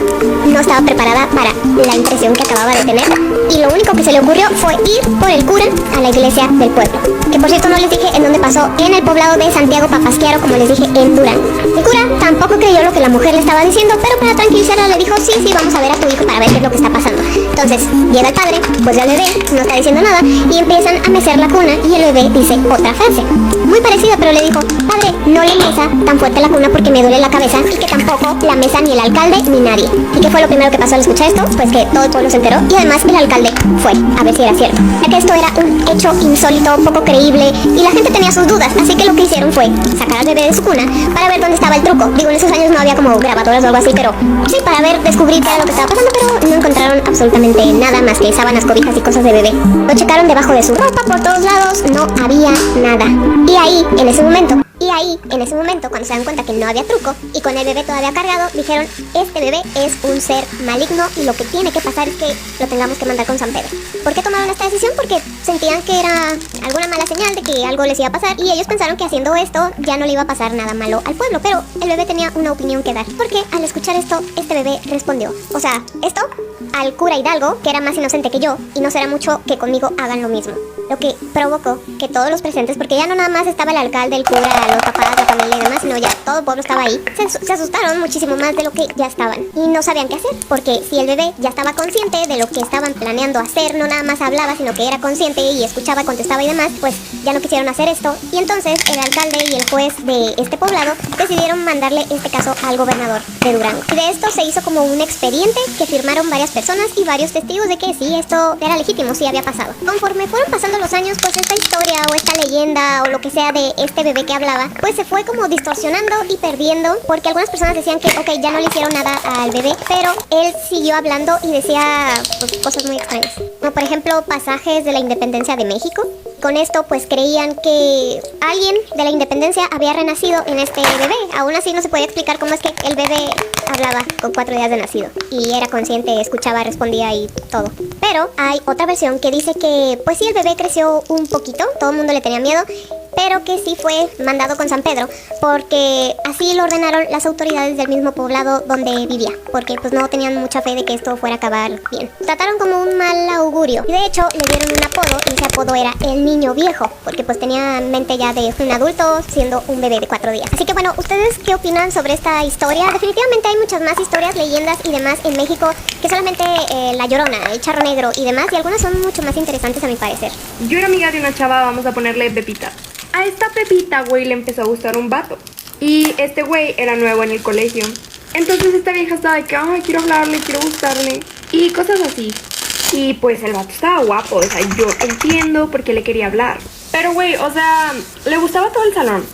no estaba preparada para la impresión que acababa de tener, y lo único que se le ocurrió fue ir por el cura a la iglesia del pueblo, que por cierto no les dije en dónde pasó, en el poblado de Santiago Papasquiaro, como les dije, en Durango. El cura tampoco creyó lo que la mujer le estaba diciendo, pero para tranquilizarla le dijo: sí, vamos a ver a tu hijo para ver qué es lo que está pasando. Entonces llega el padre, pues ya el bebé no está diciendo nada, y empiezan a mecer la cuna, y el bebé dice otra frase muy parecida, pero le dijo: padre, no le mesa tan fuerte la cuna porque me duele la cabeza, y que tampoco la mesa ni el alcalde ni nadie. ¿Y qué fue lo primero que pasó al escuchar esto? Pues que todo el pueblo se enteró, y además el alcalde fue a ver si era cierto, ya que esto era un hecho insólito, poco creíble, y la gente tenía sus dudas, así que lo que hicieron fue sacar al bebé de su cuna para ver dónde estaba el truco. Digo, en esos años no había como grabadoras o algo así, pero sí, para ver, descubrir qué era lo que estaba pasando, pero no encontraron absolutamente nada más que sábanas, cobijas y cosas de bebé. Lo checaron debajo de su ropa, por todos lados, no había nada. Y ahí, en ese momento, cuando se dan cuenta que no había truco y con el bebé todavía cargado, dijeron: este bebé es un ser maligno y lo que tiene que pasar es que lo tengamos que mandar con San Pedro. ¿Por qué tomaron esta decisión? Porque sentían que era alguna mala señal de que algo les iba a pasar, y ellos pensaron que haciendo esto ya no le iba a pasar nada malo al pueblo, pero el bebé tenía una opinión que dar, porque al escuchar esto, este bebé respondió, o sea, esto al cura Hidalgo, que era más inocente que yo, y no será mucho que conmigo hagan lo mismo. Lo que provocó que todos los presentes, porque ya no nada más estaba el alcalde, el cura, los papás, la familia y demás, sino ya todo el pueblo estaba ahí, se asustaron muchísimo más de lo que ya estaban y no sabían qué hacer, porque si el bebé ya estaba consciente de lo que estaban planeando hacer, no nada más hablaba, sino que era consciente y escuchaba, contestaba y demás, pues ya no quisieron hacer esto, y entonces el alcalde y el juez de este poblado decidieron mandarle este caso al gobernador de Durango. Y de esto se hizo como un expediente que firmaron varias personas y varios testigos de que sí, esto era legítimo, sí había pasado. Conforme fueron pasando los años, pues esta historia o esta leyenda o lo que sea de este bebé que hablaba, pues se fue como distorsionando y perdiendo, porque algunas personas decían que ok, ya no le hicieron nada al bebé, pero él siguió hablando y decía pues, cosas muy extrañas, como por ejemplo pasajes de la independencia de México. Con esto pues creían que alguien de la independencia había renacido en este bebé. Aún así no se podía explicar cómo es que el bebé hablaba con 4 días de nacido y era consciente, escuchaba, respondía y todo. Pero hay otra versión que dice que pues sí, el bebé creció un poquito, todo el mundo le tenía miedo, pero que sí fue mandado con San Pedro, porque así lo ordenaron las autoridades del mismo poblado donde vivía, porque pues no tenían mucha fe de que esto fuera a acabar bien. Trataron como un mal augurio, y de hecho le dieron un apodo, y ese apodo era el niño viejo, porque pues tenía mente ya de un adulto siendo un bebé de 4 días. Así que bueno, ¿ustedes qué opinan sobre esta historia? Definitivamente hay muchas más historias, leyendas y demás en México que solamente La Llorona, el Charro Negro y demás, y algunas son mucho más interesantes a mi parecer. Yo era amiga de una chava, vamos a ponerle Pepita. A esta Pepita, güey, le empezó a gustar un vato. Y este güey era nuevo en el colegio. Entonces esta vieja estaba de que, ay, quiero hablarle, quiero gustarle. Y cosas así. Y pues el vato estaba guapo, o sea, yo entiendo por qué le quería hablar. Pero güey, o sea, le gustaba todo el salón.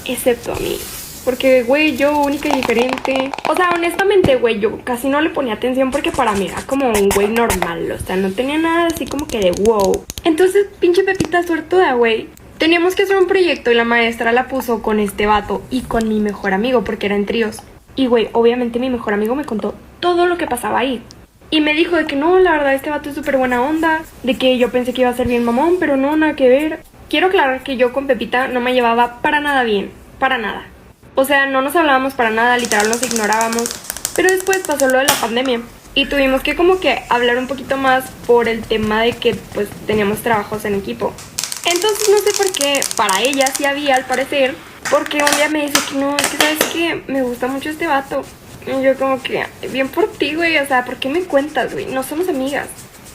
Excepto a mí. Porque, güey, yo única y diferente. O sea, honestamente, güey, yo casi no le ponía atención porque para mí era como un güey normal. O sea, no tenía nada así como que de wow. Entonces, pinche Pepita suertuda, güey. Teníamos que hacer un proyecto y la maestra la puso con este vato y con mi mejor amigo porque eran tríos. Y güey, obviamente mi mejor amigo me contó todo lo que pasaba ahí. Y me dijo de que no, la verdad este vato es súper buena onda, de que yo pensé que iba a ser bien mamón, pero no, nada que ver. Quiero aclarar que yo con Pepita no me llevaba para nada bien, para nada. O sea, no nos hablábamos para nada, literal nos ignorábamos. Pero después pasó lo de la pandemia y tuvimos que como que hablar un poquito más por el tema de que pues teníamos trabajos en equipo. Entonces no sé por qué, para ella sí había al parecer, porque un día me dice que no, es que sabes que me gusta mucho este vato. Y yo como que, bien por ti, güey, o sea, ¿por qué me cuentas, güey? No somos amigas.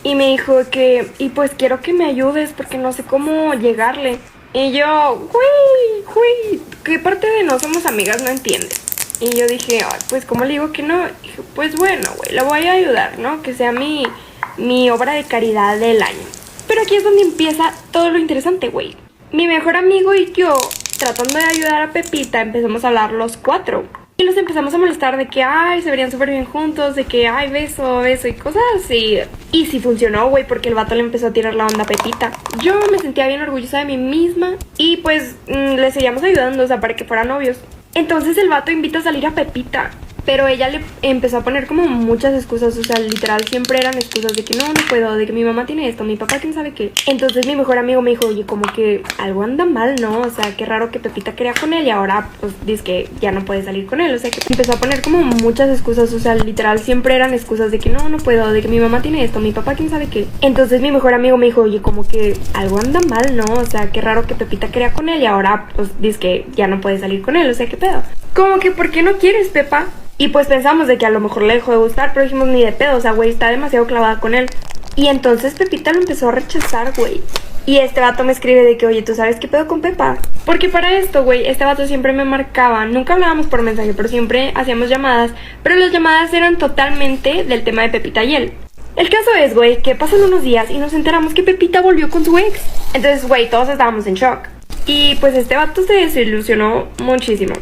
Y me dijo que, y pues quiero que me ayudes porque no sé cómo llegarle. Y yo, güey, ¿qué parte de no somos amigas no entiendes? Y yo dije, ay, pues ¿cómo le digo que no? Y dije, pues bueno, güey, la voy a ayudar, ¿no? Que sea mi obra de caridad del año. Pero aquí es donde empieza todo lo interesante, güey. Mi mejor amigo y yo, tratando de ayudar a Pepita, empezamos a hablar los 4. Y los empezamos a molestar de que, ay, se verían súper bien juntos, de que, ay, beso y cosas así. Y sí funcionó, güey, porque el vato le empezó a tirar la onda a Pepita. Yo me sentía bien orgullosa de mí misma y pues le seguíamos ayudando, o sea, para que fueran novios. Entonces el vato invita a salir a Pepita, pero ella le empezó a poner como muchas excusas, o sea, literal siempre eran excusas de que no puedo, de que mi mamá tiene esto, mi papá quién sabe qué. Entonces mi mejor amigo me dijo, oye, como que algo anda mal, ¿no? O sea, qué raro que Pepita quería con él y ahora pues dice que ya no puede salir con él. O sea, que empezó a poner como muchas excusas, o sea, literal siempre eran excusas de que no puedo, de que mi mamá tiene esto, mi papá quién sabe qué. Entonces mi mejor amigo me dijo, oye, como que algo anda mal, ¿no? O sea, qué raro que Pepita quería con él y ahora pues dice que ya no puede salir con él. O sea, qué pedo. Como que, ¿por qué no quieres, Pepa? Y pues pensamos de que a lo mejor le dejó de gustar, pero dijimos ni de pedo, o sea, güey, está demasiado clavada con él. Y entonces Pepita lo empezó a rechazar, güey. Y este vato me escribe de que, oye, ¿tú sabes qué pedo con Pepa? Porque para esto, güey, este vato siempre me marcaba. Nunca hablábamos por mensaje, pero siempre hacíamos llamadas. Pero las llamadas eran totalmente del tema de Pepita y él. El caso es, güey, que pasan unos días y nos enteramos que Pepita volvió con su ex. Entonces, güey, todos estábamos en shock. Y pues este vato se desilusionó muchísimo.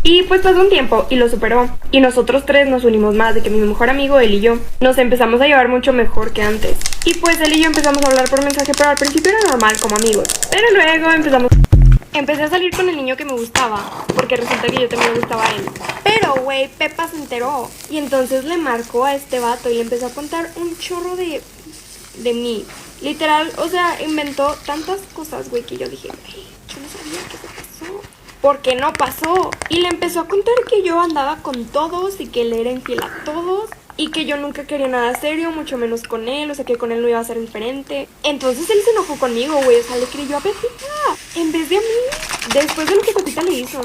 Y pues pasó un tiempo y lo superó. Y nosotros 3 nos unimos más, de que mi mejor amigo, él y yo, nos empezamos a llevar mucho mejor que antes. Y pues él y yo empezamos a hablar por mensaje, pero al principio era normal, como amigos. Pero luego empecé a salir con el niño que me gustaba, porque resulta que yo también me gustaba a él. Pero, güey, Pepa se enteró. Y entonces le marcó a este vato y le empezó a contar un chorro de mí. Literal, o sea, inventó tantas cosas, güey, que yo dije, güey, yo no sabía qué se pasó. Porque no pasó. Y le empezó a contar que yo andaba con todos y que él era infiel a todos. Y que yo nunca quería nada serio, mucho menos con él, o sea que con él no iba a ser diferente. Entonces él se enojó conmigo, güey, o sea, le creyó a Pepita en vez de a mí, después de lo que Pepita le hizo.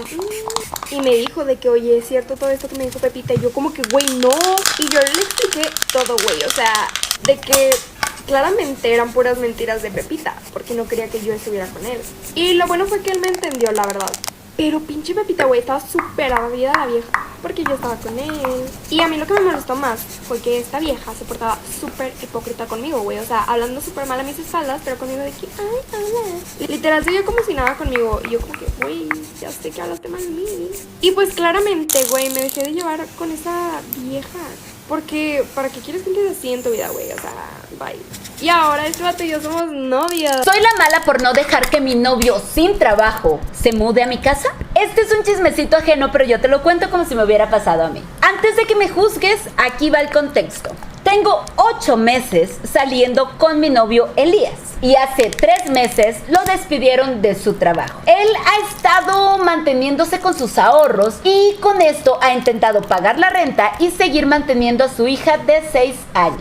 Y me dijo de que, oye, es cierto todo esto que me dijo Pepita. Y yo como que, güey, no. Y yo le expliqué todo, güey, o sea, de que claramente eran puras mentiras de Pepita, porque no quería que yo estuviera con él. Y lo bueno fue que él me entendió, la verdad. Pero pinche Pepita, güey, estaba súper aburrida la vieja, porque yo estaba con él. Y a mí lo que me molestó más fue que esta vieja se portaba súper hipócrita conmigo, güey. O sea, hablando súper mal a mis espaldas, pero conmigo de que, ay, hola. Literal, se dio como si nada conmigo. Y yo como que, güey, ya sé que hablaste mal de mí. Y pues claramente, güey, me dejé de llevar con esa vieja. Porque, ¿para qué quieres gente así en tu vida, güey? O sea, bye. Y ahora este vato y yo somos novios. ¿Soy la mala por no dejar que mi novio sin trabajo se mude a mi casa? Este es un chismecito ajeno, pero yo te lo cuento como si me hubiera pasado a mí. Antes de que me juzgues, aquí va el contexto. Tengo 8 meses saliendo con mi novio Elías. Y hace 3 meses lo despidieron de su trabajo. Él ha estado manteniéndose con sus ahorros y con esto ha intentado pagar la renta y seguir manteniendo a su hija de 6 años.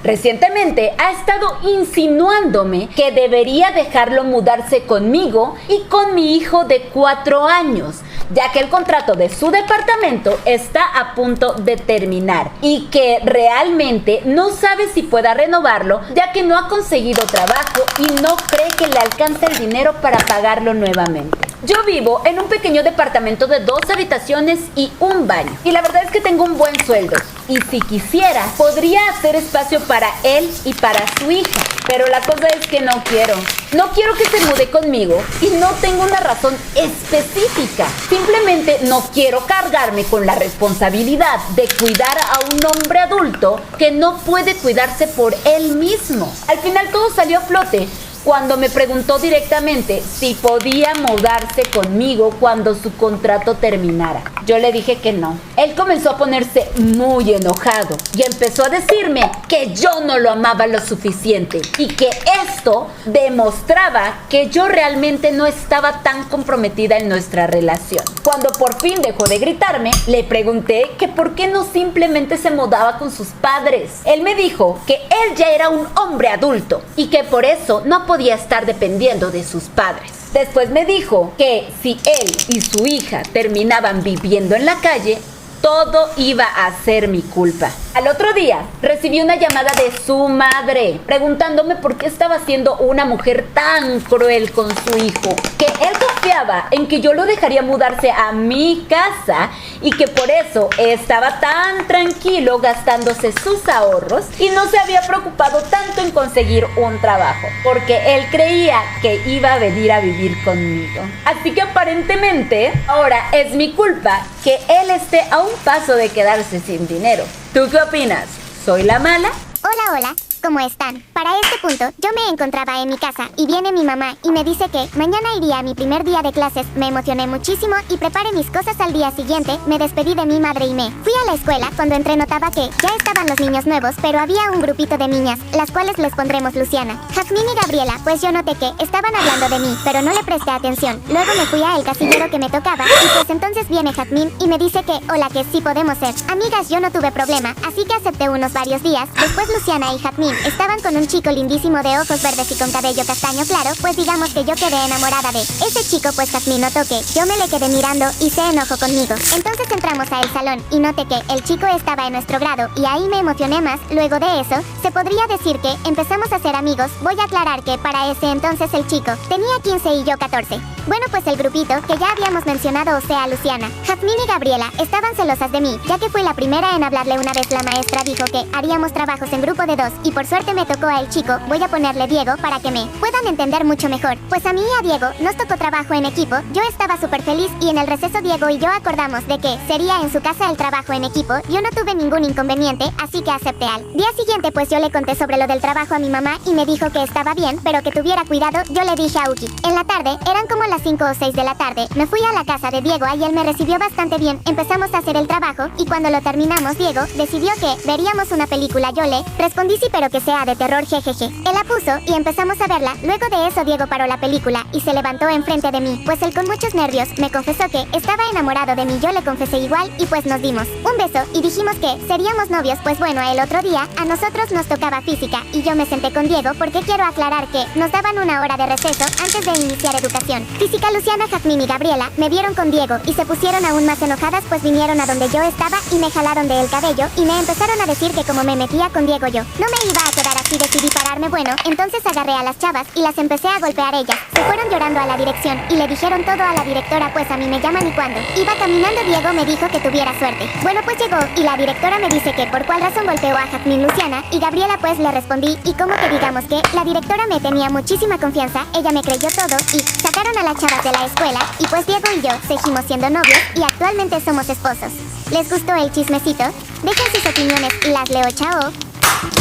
Recientemente ha estado insinuándome que debería dejarlo mudarse conmigo y con mi hijo de 4 años, ya que el contrato de su departamento está a punto de terminar y que realmente no sabe si pueda renovarlo, ya que no ha conseguido trabajo y no cree que le alcance el dinero para pagarlo nuevamente. Yo vivo en un pequeño departamento de 2 habitaciones y un baño. Y la verdad es que tengo un buen sueldo. Y si quisiera, podría hacer espacio para él y para su hija. Pero la cosa es que no quiero. No quiero que se mude conmigo y no tengo una razón específica. Simplemente no quiero cargarme con la responsabilidad de cuidar a un hombre adulto que no puede cuidarse por él mismo. Al final todo salió a flote cuando me preguntó directamente si podía mudarse conmigo cuando su contrato terminara. Yo le dije que no. Él comenzó a ponerse muy enojado y empezó a decirme que yo no lo amaba lo suficiente y que esto demostraba que yo realmente no estaba tan comprometida en nuestra relación. Cuando por fin dejó de gritarme, le pregunté que por qué no simplemente se mudaba con sus padres. Él me dijo que él ya era un hombre adulto y que por eso no podía estar dependiendo de sus padres. Después me dijo que si él y su hija terminaban viviendo en la calle, todo iba a ser mi culpa. Al otro día, recibí una llamada de su madre preguntándome por qué estaba siendo una mujer tan cruel con su hijo, que él confiaba en que yo lo dejaría mudarse a mi casa y que por eso estaba tan tranquilo gastándose sus ahorros y no se había preocupado tanto en conseguir un trabajo, porque él creía que iba a venir a vivir conmigo. Así que aparentemente ahora es mi culpa que él esté a un paso de quedarse sin dinero. ¿Tú qué opinas? ¿Soy la mala? Hola, hola. ¿Cómo están? Para este punto, yo me encontraba en mi casa y viene mi mamá y me dice que mañana iría a mi primer día de clases. Me emocioné muchísimo y preparé mis cosas al día siguiente. Me despedí de mi madre y me fui a la escuela. Cuando entré notaba que ya estaban los niños nuevos, pero había un grupito de niñas, las cuales les pondremos Luciana, Jazmín y Gabriela, pues yo noté que estaban hablando de mí, pero no le presté atención. Luego me fui al casillero que me tocaba y pues entonces viene Jazmín y me dice que hola, que sí podemos ser amigas. Yo no tuve problema, así que acepté unos varios días. Después Luciana y Jazmín estaban con un chico lindísimo de ojos verdes y con cabello castaño claro, pues digamos que yo quedé enamorada de ese chico, pues Jazmín notó que yo me le quedé mirando y se enojó conmigo. Entonces entramos al salón y noté que el chico estaba en nuestro grado y ahí me emocioné más. Luego de eso, se podría decir que empezamos a ser amigos. Voy a aclarar que para ese entonces el chico tenía 15 y yo 14. Bueno, pues el grupito que ya habíamos mencionado, o sea, Luciana, Jazmín y Gabriela, estaban celosas de mí, ya que fui la primera en hablarle. Una vez la maestra dijo que haríamos trabajos en grupo de 2 y por suerte me tocó al chico. Voy a ponerle Diego para que me puedan entender mucho mejor. Pues a mí y a Diego nos tocó trabajo en equipo. Yo estaba súper feliz y en el receso Diego y yo acordamos de que sería en su casa el trabajo en equipo. Yo no tuve ningún inconveniente, así que acepté. Al día siguiente pues yo le conté sobre lo del trabajo a mi mamá y me dijo que estaba bien, pero que tuviera cuidado. Yo le dije a Uki. En la tarde, eran como las 5 o 6 de la tarde, me fui a la casa de Diego y él me recibió bastante bien. Empezamos a hacer el trabajo y cuando lo terminamos Diego decidió que veríamos una película. Yo le respondí sí, pero que sea de terror, jejeje. Él la puso y empezamos a verla. Luego de eso Diego paró la película y se levantó enfrente de mí, pues él con muchos nervios me confesó que estaba enamorado de mí. Yo le confesé igual y pues nos dimos un beso y dijimos que seríamos novios. Pues bueno, el otro día a nosotros nos tocaba física y yo me senté con Diego porque quiero aclarar que nos daban una hora de receso antes de iniciar educación física. Luciana, Jazmín y Gabriela me vieron con Diego y se pusieron aún más enojadas, pues vinieron a donde yo estaba y me jalaron del cabello y me empezaron a decir que como me metía con Diego yo no me iba a quedar así. Decidí pararme. Bueno, entonces agarré a las chavas y las empecé a golpear. Ellas se fueron llorando a la dirección y le dijeron todo a la directora, pues a mí me llaman y cuando iba caminando Diego me dijo que tuviera suerte. Bueno, pues llegó y la directora me dice que por cuál razón golpeó a Jazmín, Luciana y Gabriela. Pues le respondí y como que digamos que la directora me tenía muchísima confianza, ella me creyó todo y sacaron a las chavas de la escuela y pues Diego y yo seguimos siendo novios y actualmente somos esposos. ¿Les gustó el chismecito? Dejen sus opiniones y las leo. Chao.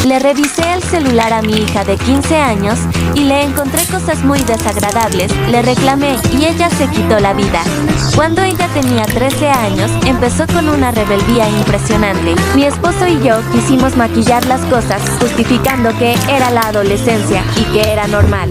Le revisé el celular a mi hija de 15 años y le encontré cosas muy desagradables. Le reclamé y ella se quitó la vida. Cuando ella tenía 13 años, empezó con una rebeldía impresionante. Mi esposo y yo quisimos maquillar las cosas, justificando que era la adolescencia y que era normal.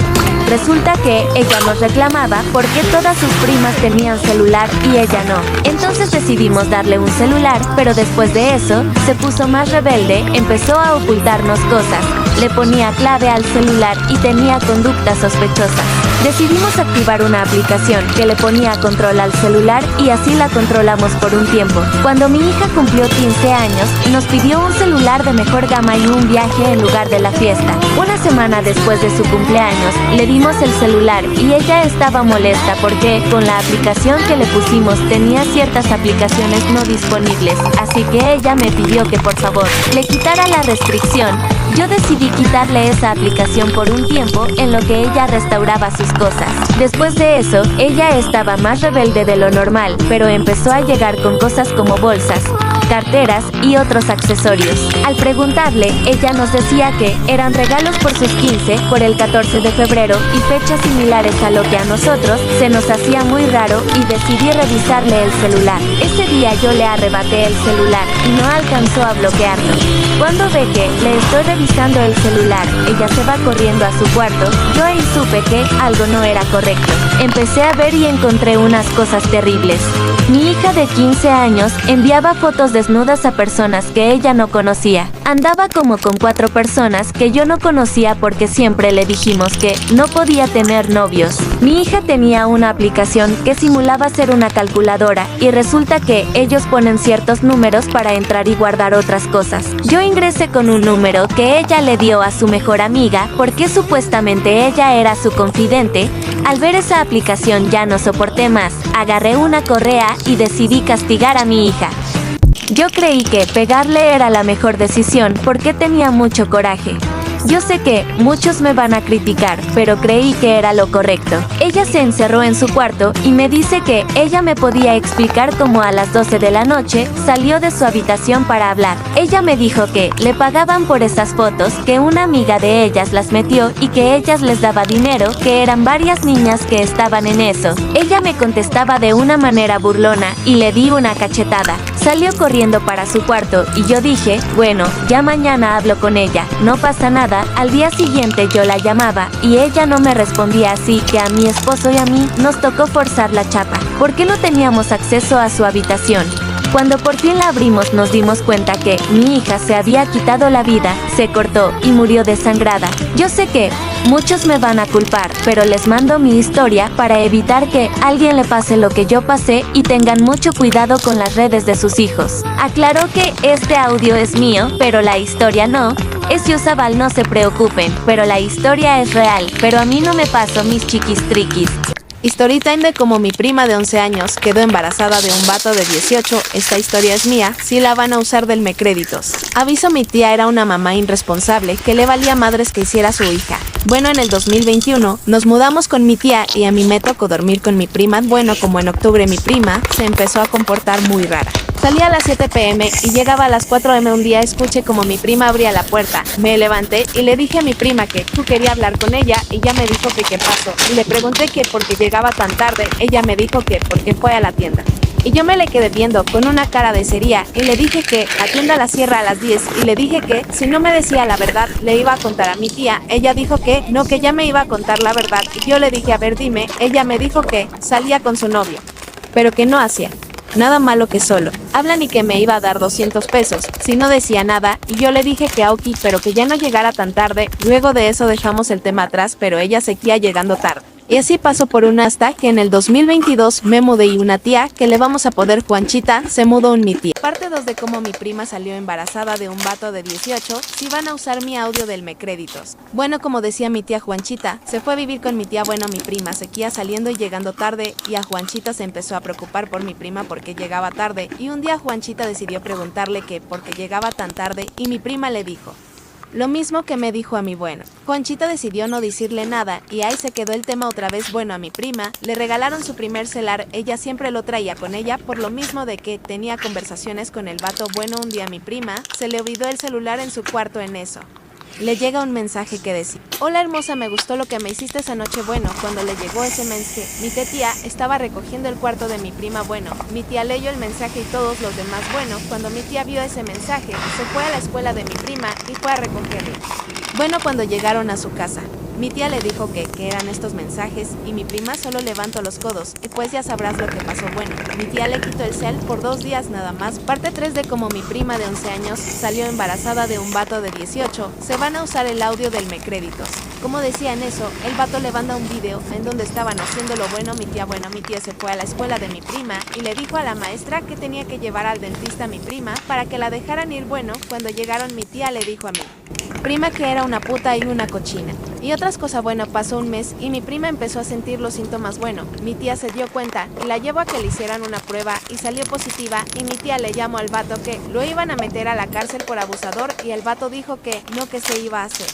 Resulta que ella nos reclamaba porque todas sus primas tenían celular y ella no. Entonces decidimos darle un celular, pero después de eso, se puso más rebelde, empezó a ocultarnos cosas. Le ponía clave al celular y tenía conductas sospechosas. Decidimos activar una aplicación que le ponía control al celular y así la controlamos por un tiempo. Cuando mi hija cumplió 15 años, nos pidió un celular de mejor gama y un viaje en lugar de la fiesta. Una semana después de su cumpleaños, le dimos el celular y ella estaba molesta porque con la aplicación que le pusimos tenía ciertas aplicaciones no disponibles. Así que ella me pidió que por favor le quitara la restricción. Yo decidí quitarle esa aplicación por un tiempo en lo que ella restauraba sus cosas. Después de eso, ella estaba más rebelde de lo normal, pero empezó a llegar con cosas como bolsas, carteras y otros accesorios. Al preguntarle, ella nos decía que eran regalos por sus 15, por el 14 de febrero y fechas similares, a lo que a nosotros se nos hacía muy raro y decidí revisarle el celular. Ese día yo le arrebaté el celular y no alcanzó a bloquearlo. Cuando ve que le estoy revisando el celular, ella se va corriendo a su cuarto. Yo ahí supe que algo no era correcto. Empecé a ver y encontré unas cosas terribles. Mi hija de 15 años enviaba fotos desnudas a personas que ella no conocía. Andaba como con 4 personas que yo no conocía porque siempre le dijimos que no podía tener novios. Mi hija tenía una aplicación que simulaba ser una calculadora y resulta que ellos ponen ciertos números para entrar y guardar otras cosas. Yo ingresé con un número que ella le dio a su mejor amiga porque supuestamente ella era su confidente. Al ver esa aplicación ya no soporté más, agarré una correa y decidí castigar a mi hija. Yo creí que pegarle era la mejor decisión porque tenía mucho coraje. Yo sé que muchos me van a criticar, pero creí que era lo correcto. Ella se encerró en su cuarto y me dice que ella me podía explicar cómo a las 12 de la noche salió de su habitación para hablar. Ella me dijo que le pagaban por esas fotos, que una amiga de ellas las metió y que ellas les daba dinero, que eran varias niñas que estaban en eso. Ella me contestaba de una manera burlona y le di una cachetada. Salió corriendo para su cuarto y yo dije, bueno, ya mañana hablo con ella, no pasa nada. Al día siguiente yo la llamaba y ella no me respondía, así que a mi esposo y a mí nos tocó forzar la chapa, porque no teníamos acceso a su habitación. Cuando por fin la abrimos nos dimos cuenta que mi hija se había quitado la vida, se cortó y murió desangrada. Yo sé que muchos me van a culpar, pero les mando mi historia para evitar que a alguien le pase lo que yo pasé y tengan mucho cuidado con las redes de sus hijos. Aclaró que este audio es mío, pero la historia no. Es Yusabal, no se preocupen, pero la historia es real, pero a mí no me pasó, mis chiquis triquis. Storytime de cómo mi prima de 11 años quedó embarazada de un vato de 18. Esta historia es mía, si la van a usar denme créditos. Aviso, mi tía era una mamá irresponsable que le valía madres que hiciera su hija. Bueno, en el 2021 nos mudamos con mi tía y a mí me tocó dormir con mi prima. Bueno, como en octubre mi prima se empezó a comportar muy rara. Salía a las 7 p.m. y llegaba a las 4 m. Un día escuché como mi prima abría la puerta. Me levanté y le dije a mi prima que tú quería hablar con ella y ella me dijo que qué pasó. Y le pregunté que por qué llegaba tan tarde. Ella me dijo que porque fue a la tienda. Y yo me le quedé viendo con una cara de seria y le dije que la tienda la cierra a las 10 y le dije que si no me decía la verdad le iba a contar a mi tía. Ella dijo que no, que ya me iba a contar la verdad y yo le dije, a ver, dime. Ella me dijo que salía con su novio, pero que no hacía nada malo, que solo hablan y que me iba a dar 200 pesos si no decía nada, y yo le dije que ok, pero que ya no llegara tan tarde. Luego de eso dejamos el tema atrás, pero ella seguía llegando tarde. Y así pasó por una hasta que en el 2022 me mudé y una tía, que le vamos a poner Juanchita, se mudó un mi tía. Parte 2 de cómo mi prima salió embarazada de un vato de 18, si van a usar mi audio denme créditos. Bueno, como decía mi tía Juanchita, se fue a vivir con mi tía. Bueno, mi prima seguía saliendo y llegando tarde y a Juanchita se empezó a preocupar por mi prima porque llegaba tarde, y un día Juanchita decidió preguntarle que por qué llegaba tan tarde y mi prima le dijo lo mismo que me dijo a mí. Bueno, Juanchita decidió no decirle nada y ahí se quedó el tema otra vez. Bueno, a mi prima le regalaron su primer celular, ella siempre lo traía con ella por lo mismo de que tenía conversaciones con el vato. Bueno, un día a mi prima se le olvidó el celular en su cuarto. En eso le llega un mensaje que decía: hola hermosa, me gustó lo que me hiciste esa noche. Bueno, cuando le llegó ese mensaje, mi tía estaba recogiendo el cuarto de mi prima. Bueno, mi tía leyó el mensaje y todos los demás. Bueno, cuando mi tía vio ese mensaje, se fue a la escuela de mi prima y fue a recogerlo. Bueno, cuando llegaron a su casa, mi tía le dijo que eran estos mensajes y mi prima solo levantó los codos y pues ya sabrás lo que pasó. Bueno, mi tía le quitó el cel por 2 días nada más. Parte 3 de cómo mi prima de 11 años salió embarazada de un vato de 18. Se van a usar el audio del me créditos. Como decía en eso, el vato le manda un video en donde estaban haciéndolo. Bueno, mi tía se fue a la escuela de mi prima y le dijo a la maestra que tenía que llevar al dentista a mi prima para que la dejaran ir. Bueno, cuando llegaron mi tía le dijo a mi prima que era una puta y una cochina y otras cosas. Bueno, pasó un mes y mi prima empezó a sentir los síntomas. Bueno, mi tía se dio cuenta y la llevó a que le hicieran una prueba y salió positiva, y mi tía le llamó al vato que lo iban a meter a la cárcel por abusador y el vato dijo que no, que se iba a hacer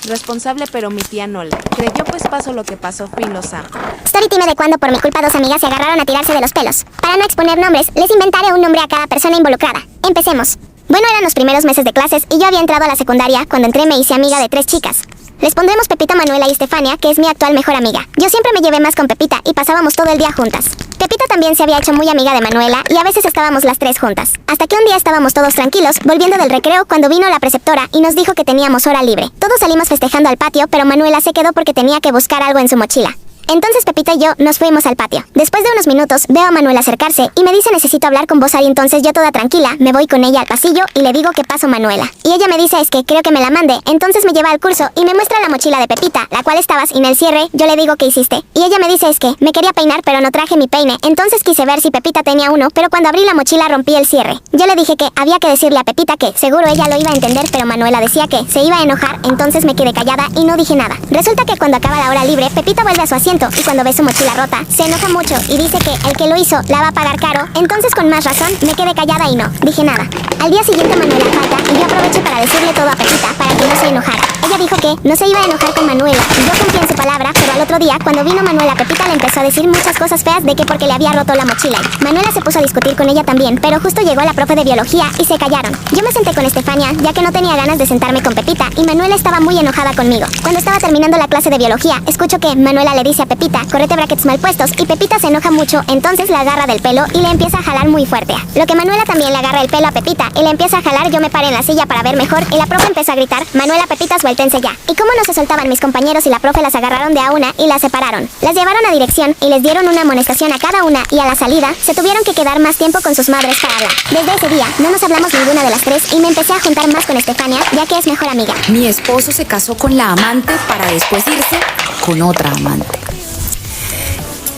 responsable, pero mi tía no le creyó. Pues pasó lo que pasó, fin los amo. Storytime de cuando por mi culpa 2 amigas se agarraron a tirarse de los pelos. Para no exponer nombres, les inventaré un nombre a cada persona involucrada. Empecemos. Bueno, eran los primeros meses de clases y yo había entrado a la secundaria. Cuando entré me hice amiga de 3 chicas. Les pondremos Pepita, Manuela y Estefania, que es mi actual mejor amiga. Yo siempre me llevé más con Pepita y pasábamos todo el día juntas. Pepita también se había hecho muy amiga de Manuela y a veces estábamos las 3 juntas. Hasta que un día estábamos todos tranquilos, volviendo del recreo, cuando vino la preceptora y nos dijo que teníamos hora libre. Todos salimos festejando al patio, pero Manuela se quedó porque tenía que buscar algo en su mochila. Entonces Pepita y yo nos fuimos al patio. Después de unos minutos, veo a Manuela acercarse y me dice necesito hablar con vos ahí. Entonces yo toda tranquila, me voy con ella al pasillo y le digo que paso Manuela. Y ella me dice es que creo que me la mande. Entonces me lleva al curso y me muestra la mochila de Pepita, la cual estaba sin el cierre. Yo le digo ¿qué hiciste? Y ella me dice es que me quería peinar pero no traje mi peine. Entonces quise ver si Pepita tenía uno, pero cuando abrí la mochila rompí el cierre. Yo le dije que había que decirle a Pepita que seguro ella lo iba a entender, pero Manuela decía que se iba a enojar. Entonces me quedé callada y no dije nada. Resulta que cuando acaba la hora libre, Pepita vuelve a su asiento y cuando ve su mochila rota, se enoja mucho y dice que el que lo hizo la va a pagar caro. Entonces con más razón me quedé callada y no dije nada. Al día siguiente Manuela falta y yo aproveché para decirle todo a Pepita para que no se enojara. Ella dijo que no se iba a enojar con Manuela y yo confié en su palabra, pero al otro día cuando vino Manuela, Pepita le empezó a decir muchas cosas feas de que porque le había roto la mochila. Manuela se puso a discutir con ella también, pero justo llegó la profe de biología y se callaron. Yo me senté con Estefania ya que no tenía ganas de sentarme con Pepita y Manuela estaba muy enojada conmigo. Cuando estaba terminando la clase de biología, escucho que Manuela le dice a Pepita, correte brackets mal puestos, y Pepita se enoja mucho, entonces la agarra del pelo y le empieza a jalar muy fuerte. Lo que Manuela también le agarra el pelo a Pepita y le empieza a jalar, yo me paré en la silla para ver mejor y la profe empezó a gritar, Manuela, Pepita, suéltense ya. Y como no se soltaban mis compañeros y la profe las agarraron de a una y las separaron. Las llevaron a dirección y les dieron una amonestación a cada una y a la salida se tuvieron que quedar más tiempo con sus madres para hablar. Desde ese día no nos hablamos ninguna de las tres y me empecé a juntar más con Estefania ya que es mejor amiga. Mi esposo se casó con la amante para después irse con otra amante.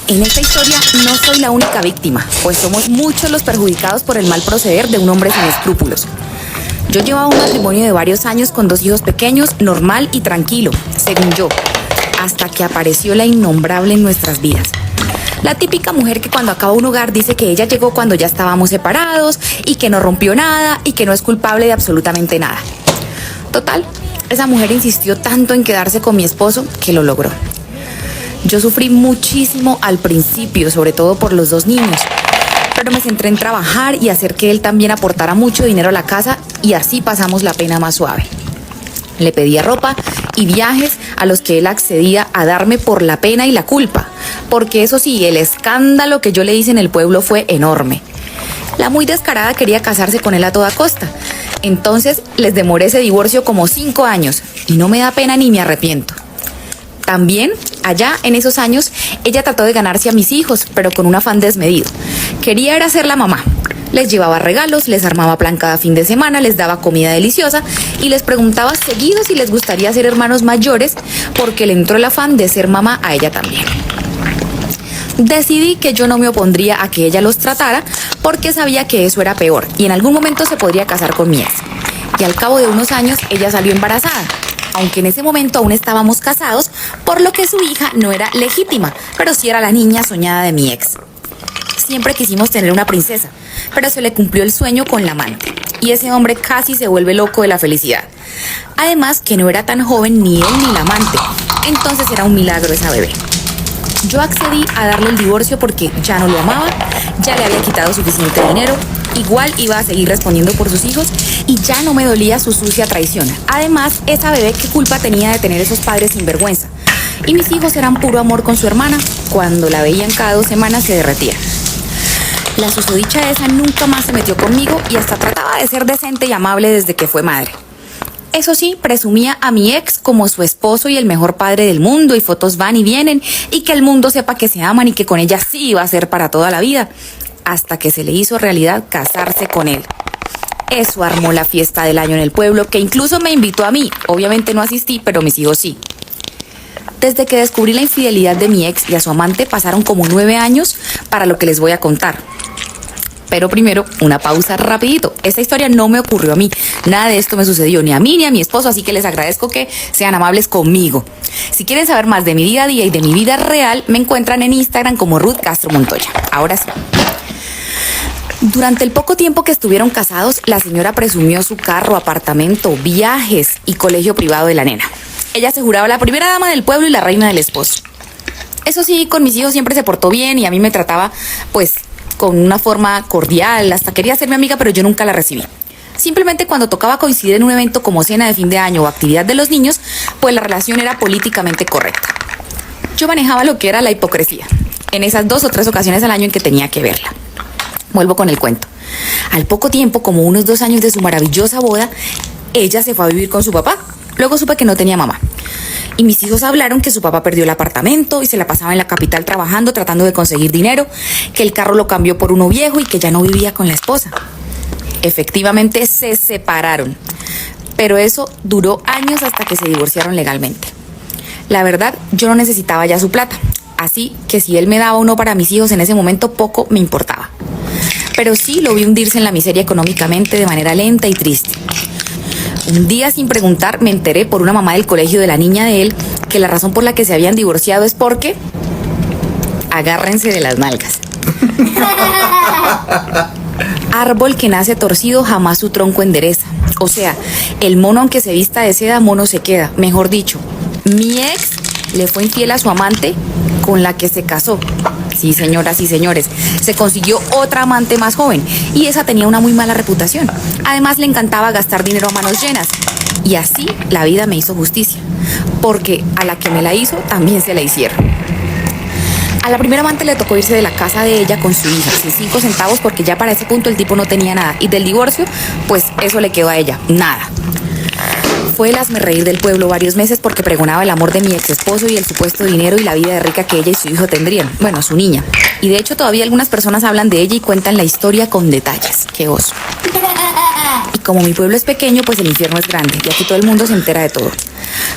En esta historia no soy la única víctima, pues somos muchos los perjudicados por el mal proceder de un hombre sin escrúpulos. Yo llevaba un matrimonio de varios años con 2 hijos pequeños, normal y tranquilo, según yo, hasta que apareció la innombrable en nuestras vidas. La típica mujer que cuando acaba un hogar dice que ella llegó cuando ya estábamos separados y que no rompió nada y que no es culpable de absolutamente nada. Total, esa mujer insistió tanto en quedarse con mi esposo que lo logró. Yo sufrí muchísimo al principio, sobre todo por los 2 niños, pero me centré en trabajar y hacer que él también aportara mucho dinero a la casa y así pasamos la pena más suave. Le pedía ropa y viajes a los que él accedía a darme por la pena y la culpa, porque eso sí, el escándalo que yo le hice en el pueblo fue enorme. La muy descarada quería casarse con él a toda costa, entonces les demoré ese divorcio como 5 años y no me da pena ni me arrepiento. También, allá en esos años, ella trató de ganarse a mis hijos, pero con un afán desmedido. Quería era ser la mamá. Les llevaba regalos, les armaba plan cada fin de semana, les daba comida deliciosa y les preguntaba seguido si les gustaría ser hermanos mayores porque le entró el afán de ser mamá a ella también. Decidí que yo no me opondría a que ella los tratara porque sabía que eso era peor y en algún momento se podría casar con mi ex. Y al cabo de unos años ella salió embarazada, aunque en ese momento aún estábamos casados, por lo que su hija no era legítima, pero sí era la niña soñada de mi ex. Siempre quisimos tener una princesa, pero se le cumplió el sueño con la amante, y ese hombre casi se vuelve loco de la felicidad. Además que no era tan joven ni él ni la amante, entonces era un milagro esa bebé. Yo accedí a darle el divorcio porque ya no lo amaba, ya le había quitado suficiente dinero, igual iba a seguir respondiendo por sus hijos y ya no me dolía su sucia traición. Además, esa bebé, ¿qué culpa tenía de tener esos padres sinvergüenza? Y mis hijos eran puro amor con su hermana, cuando la veían cada 2 semanas se derretía. La susodicha esa nunca más se metió conmigo y hasta trataba de ser decente y amable desde que fue madre. Eso sí, presumía a mi ex como su esposo y el mejor padre del mundo y fotos van y vienen y que el mundo sepa que se aman y que con ella sí iba a ser para toda la vida, hasta que se le hizo realidad casarse con él. Eso armó la fiesta del año en el pueblo, que incluso me invitó a mí. Obviamente no asistí, pero mis hijos sí. Desde que descubrí la infidelidad de mi ex y a su amante pasaron como 9 años para lo que les voy a contar. Pero primero, una pausa rapidito. Esta historia no me ocurrió a mí. Nada de esto me sucedió ni a mí ni a mi esposo, así que les agradezco que sean amables conmigo. Si quieren saber más de mi día a día y de mi vida real, me encuentran en Instagram como Ruth Castro Montoya. Ahora sí. Durante el poco tiempo que estuvieron casados, la señora presumió su carro, apartamento, viajes y colegio privado de la nena. Ella se juraba la primera dama del pueblo y la reina del esposo. Eso sí, con mis hijos siempre se portó bien y a mí me trataba, pues, con una forma cordial, hasta quería ser mi amiga, pero yo nunca la recibí. Simplemente cuando tocaba coincidir en un evento como cena de fin de año o actividad de los niños, pues la relación era políticamente correcta. Yo manejaba lo que era la hipocresía, en esas 2 o 3 ocasiones al año en que tenía que verla. Vuelvo con el cuento. Al poco tiempo, como unos 2 años de su maravillosa boda, ella se fue a vivir con su papá. Luego supe que no tenía mamá. Y mis hijos hablaron que su papá perdió el apartamento y se la pasaba en la capital trabajando, tratando de conseguir dinero, que el carro lo cambió por uno viejo y que ya no vivía con la esposa. Efectivamente se separaron, pero eso duró años hasta que se divorciaron legalmente. La verdad, yo no necesitaba ya su plata, así que si él me daba uno para mis hijos en ese momento, poco me importaba. Pero sí lo vi hundirse en la miseria económicamente de manera lenta y triste. Un día, sin preguntar, me enteré por una mamá del colegio de la niña de él que la razón por la que se habían divorciado es porque... agárrense de las nalgas. Árbol que nace torcido jamás su tronco endereza. O sea, el mono aunque se vista de seda, mono se queda. Mejor dicho, mi ex le fue infiel a su amante con la que se casó. Sí, señoras y señores, se consiguió otra amante más joven y esa tenía una muy mala reputación. Además le encantaba gastar dinero a manos llenas. Y así la vida me hizo justicia, porque a la que me la hizo también se la hicieron. A la primera amante le tocó irse de la casa de ella con su hija, sin 5 centavos, porque ya para ese punto el tipo no tenía nada. Y del divorcio, pues eso le quedó a ella, nada. Fue el hazmerreír del pueblo varios meses porque pregonaba el amor de mi ex esposo y el supuesto dinero y la vida de rica que ella y su hijo tendrían. Bueno, su niña. Y de hecho todavía algunas personas hablan de ella y cuentan la historia con detalles. ¡Qué oso! Y como mi pueblo es pequeño, pues el infierno es grande y aquí todo el mundo se entera de todo.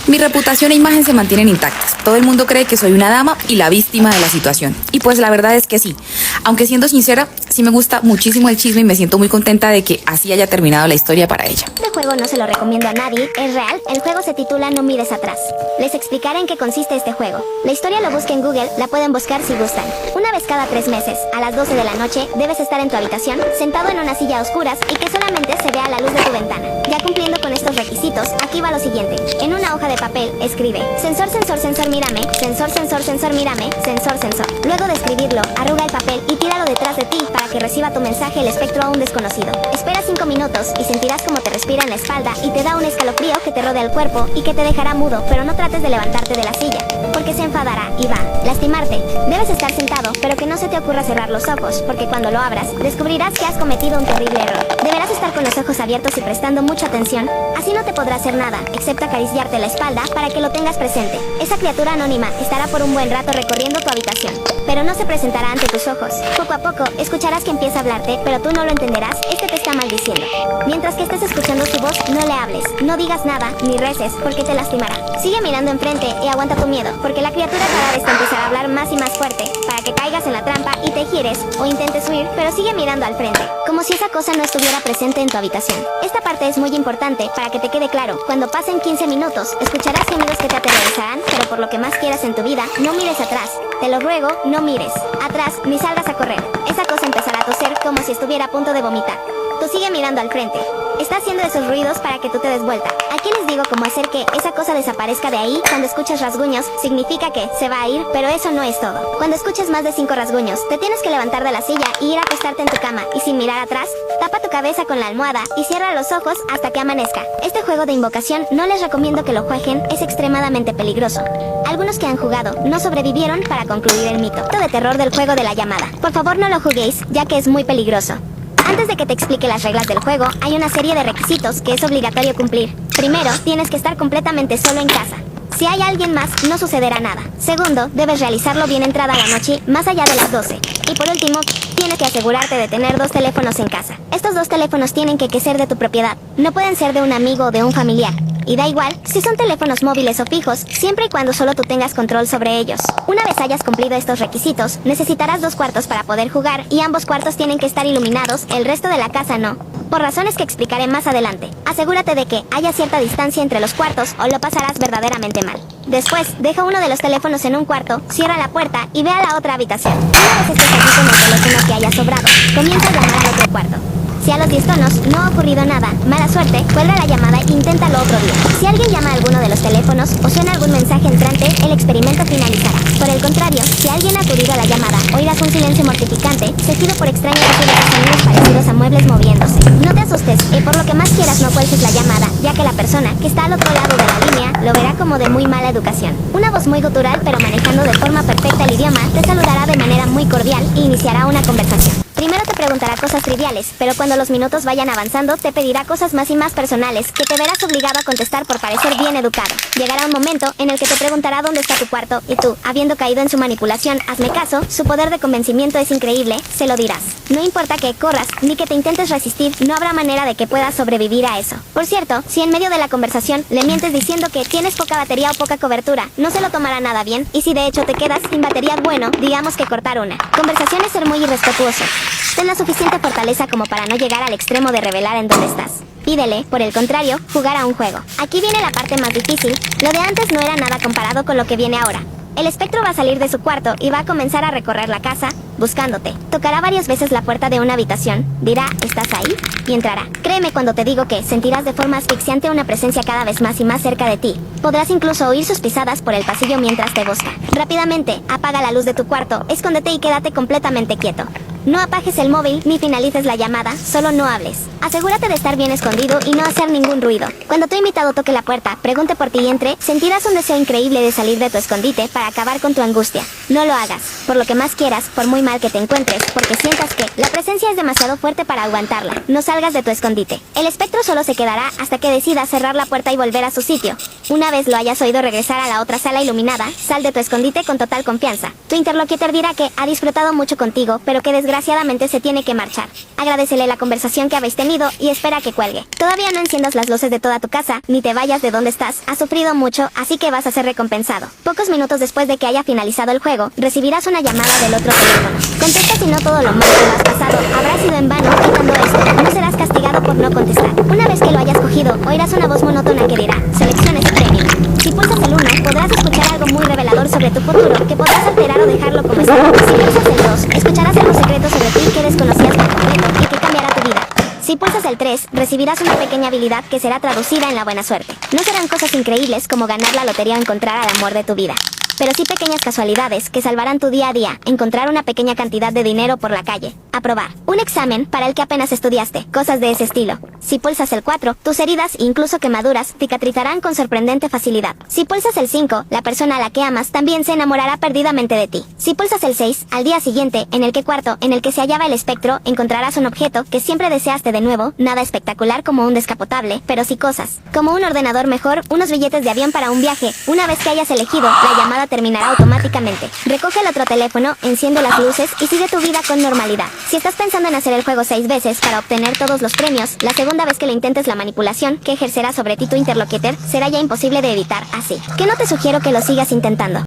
Mi reputación e imagen se mantienen intactas. Todo el mundo cree que soy una dama y la víctima de la situación. Y pues la verdad es que sí. Aunque siendo sincera, sí me gusta muchísimo el chisme y me siento muy contenta de que así haya terminado la historia para ella. Este juego no se lo recomiendo a nadie, es real. El juego se titula No mires atrás. Les explicaré en qué consiste este juego. La historia lo busca en Google, la pueden buscar si gustan. Una vez cada 3 meses, a las 12 de la noche, debes estar en tu habitación, sentado en una silla a oscuras y que solamente se vea la luz de tu ventana. Ya cumpliendo con estos requisitos, aquí va lo siguiente. En una hoja de papel, escribe: sensor, sensor, sensor, mírame, sensor, sensor, sensor, mírame, sensor, sensor. Luego de escribirlo, arruga el papel y tíralo detrás de ti para que reciba tu mensaje el espectro a un desconocido. Espera 5 minutos y sentirás como te respira en la espalda y te da un escalofrío que te rodea el cuerpo y que te dejará mudo, pero no trates de levantarte de la silla, porque se enfadará y va a lastimarte. Debes estar sentado, pero que no se te ocurra cerrar los ojos, porque cuando lo abras, descubrirás que has cometido un terrible error. Deberás estar con los ojos abiertos y prestando mucha atención, así no te podrá hacer nada, excepto acariciarte la espalda para que lo tengas presente. Esa criatura anónima estará por un buen rato recorriendo tu habitación, pero no se presentará ante tus ojos. Poco a poco, escucharás que empieza a hablarte, pero tú no lo entenderás, te está maldiciendo. Mientras que estés escuchando su voz, no le hables, no digas nada, ni reces, porque te lastimará. Sigue mirando enfrente y aguanta tu miedo, porque la criatura cada vez te empezará a hablar más y más fuerte, para que caigas en la trampa y te gires, o intentes huir, pero sigue mirando al frente, como si esa cosa no estuviera presente en tu habitación. Esta parte es muy importante para que te quede claro. Cuando pasen 15 minutos, escucharás sonidos que te aterrorizarán, pero por lo que más quieras en tu vida, no mires atrás. Te lo ruego, no mires atrás ni salgas a correr. Esa cosa empezará a toser como si estuviera a punto de vomitar. Tú sigue mirando al frente. Está haciendo esos ruidos para que tú te des vuelta. Aquí les digo cómo hacer que esa cosa desaparezca de ahí. Cuando escuchas rasguños, significa que se va a ir, pero eso no es todo. Cuando escuches más de 5 rasguños, te tienes que levantar de la silla y ir a acostarte en tu cama. Y sin mirar atrás, tapa tu cabeza con la almohada y cierra los ojos hasta que amanezca. Este juego de invocación no les recomiendo que lo jueguen, es extremadamente peligroso. Algunos que han jugado no sobrevivieron para concluir el mito de terror del juego de la llamada. Por favor no lo juguéis, ya que es muy peligroso. Antes de que te explique las reglas del juego, hay una serie de requisitos que es obligatorio cumplir. Primero, tienes que estar completamente solo en casa. Si hay alguien más, no sucederá nada. Segundo, debes realizarlo bien entrada la noche, más allá de las 12. Y por último, tienes que asegurarte de tener 2 teléfonos en casa. Estos 2 teléfonos tienen que ser de tu propiedad. No pueden ser de un amigo o de un familiar. Y da igual si son teléfonos móviles o fijos, siempre y cuando solo tú tengas control sobre ellos. Una vez hayas cumplido estos requisitos, necesitarás 2 cuartos para poder jugar y ambos cuartos tienen que estar iluminados, el resto de la casa no. Por razones que explicaré más adelante. Asegúrate de que haya cierta distancia entre los cuartos o lo pasarás verdaderamente mal. Después, deja uno de los teléfonos en un cuarto, cierra la puerta y ve a la otra habitación. Una vez estés aquí con el teléfono que haya sobrado, comienza a llamar al otro cuarto. Si a los 10 tonos no ha ocurrido nada, mala suerte, cuelga la llamada e inténtalo otro día. Si alguien llama a alguno de los teléfonos o suena algún mensaje entrante, el experimento finalizará. Por el contrario, si alguien ha acudido a la llamada, oirás un silencio mortificante, seguido por extraños sonidos parecidos a muebles moviéndose. No te asustes, y por lo que más quieras no cuelgues la llamada, ya que la persona que está al otro lado de la línea lo verá como de muy mala educación. Una voz muy gutural pero manejando de forma perfecta el idioma, te saludará de manera muy cordial e iniciará una conversación. Primero te preguntará cosas triviales, pero cuando los minutos vayan avanzando te pedirá cosas más y más personales que te verás obligado a contestar por parecer bien educado. Llegará un momento en el que te preguntará dónde está tu cuarto y tú, habiendo caído en su manipulación, hazme caso, su poder de convencimiento es increíble, se lo dirás. No importa que corras, ni que te intentes resistir, no habrá manera de que puedas sobrevivir a eso. Por cierto, si en medio de la conversación le mientes diciendo que tienes poca batería o poca cobertura, no se lo tomará nada bien, y si de hecho te quedas sin batería, bueno, digamos que cortar una conversación es ser muy irrespetuoso. Ten la suficiente fortaleza como para no llegar al extremo de revelar en dónde estás. Pídele, por el contrario, jugar a un juego. Aquí viene la parte más difícil, lo de antes no era nada comparado con lo que viene ahora. El espectro va a salir de su cuarto y va a comenzar a recorrer la casa, buscándote. Tocará varias veces la puerta de una habitación, dirá, ¿estás ahí? Y entrará. Créeme cuando te digo que sentirás de forma asfixiante una presencia cada vez más y más cerca de ti. Podrás incluso oír sus pisadas por el pasillo mientras te busca. Rápidamente, apaga la luz de tu cuarto, escóndete y quédate completamente quieto. No apagues el móvil ni finalices la llamada, solo no hables. Asegúrate de estar bien escondido y no hacer ningún ruido. Cuando tu invitado toque la puerta, pregunte por ti y entre, sentirás un deseo increíble de salir de tu escondite para acabar con tu angustia. No lo hagas, por lo que más quieras, por muy mal que te encuentres, porque sientas que la presencia es demasiado fuerte para aguantarla. No salgas de tu escondite. El espectro solo se quedará hasta que decidas cerrar la puerta y volver a su sitio. Una vez lo hayas oído regresar a la otra sala iluminada, sal de tu escondite con total confianza. Tu interlocutor dirá que ha disfrutado mucho contigo, pero que desgraciadamente se tiene que marchar. Agradecele la conversación que habéis tenido y espera que cuelgue. Todavía no enciendas las luces de toda tu casa, ni te vayas de donde estás, has sufrido mucho, así que vas a ser recompensado. Pocos minutos después de que haya finalizado el juego, recibirás una llamada del otro teléfono. Contesta si no todo lo malo que lo has pasado habrá sido en vano, quitando esto, no serás castigado por no contestar. Una vez que lo hayas cogido, oirás una voz monótona que dirá, selecciona este premio. Si pulsas el 1, podrás escuchar algo muy revelador sobre tu futuro, que podrás alterar o dejarlo como está. Si pulsas el 2, escucharás algo secreto sobre ti que desconocías por completo y que cambiará tu vida. Si pulsas el 3, recibirás una pequeña habilidad que será traducida en la buena suerte. No serán cosas increíbles como ganar la lotería o encontrar al amor de tu vida, pero sí pequeñas casualidades que salvarán tu día a día, encontrar una pequeña cantidad de dinero por la calle, aprobar un examen para el que apenas estudiaste, cosas de ese estilo. Si pulsas el 4, tus heridas, incluso quemaduras, cicatrizarán con sorprendente facilidad. Si pulsas el 5, la persona a la que amas también se enamorará perdidamente de ti. Si pulsas el 6, al día siguiente, en el cuarto en el que se hallaba el espectro, encontrarás un objeto que siempre deseaste de nuevo, nada espectacular como un descapotable, pero sí cosas, como un ordenador mejor, unos billetes de avión para un viaje. Una vez que hayas elegido, la llamada terminará automáticamente. Recoge el otro teléfono, enciende las luces y sigue tu vida con normalidad. Si estás pensando en hacer el juego 6 veces para obtener todos los premios, la segunda vez que le intentes la manipulación que ejercerá sobre ti tu interlocutor será ya imposible de evitar, así que no te sugiero que lo sigas intentando.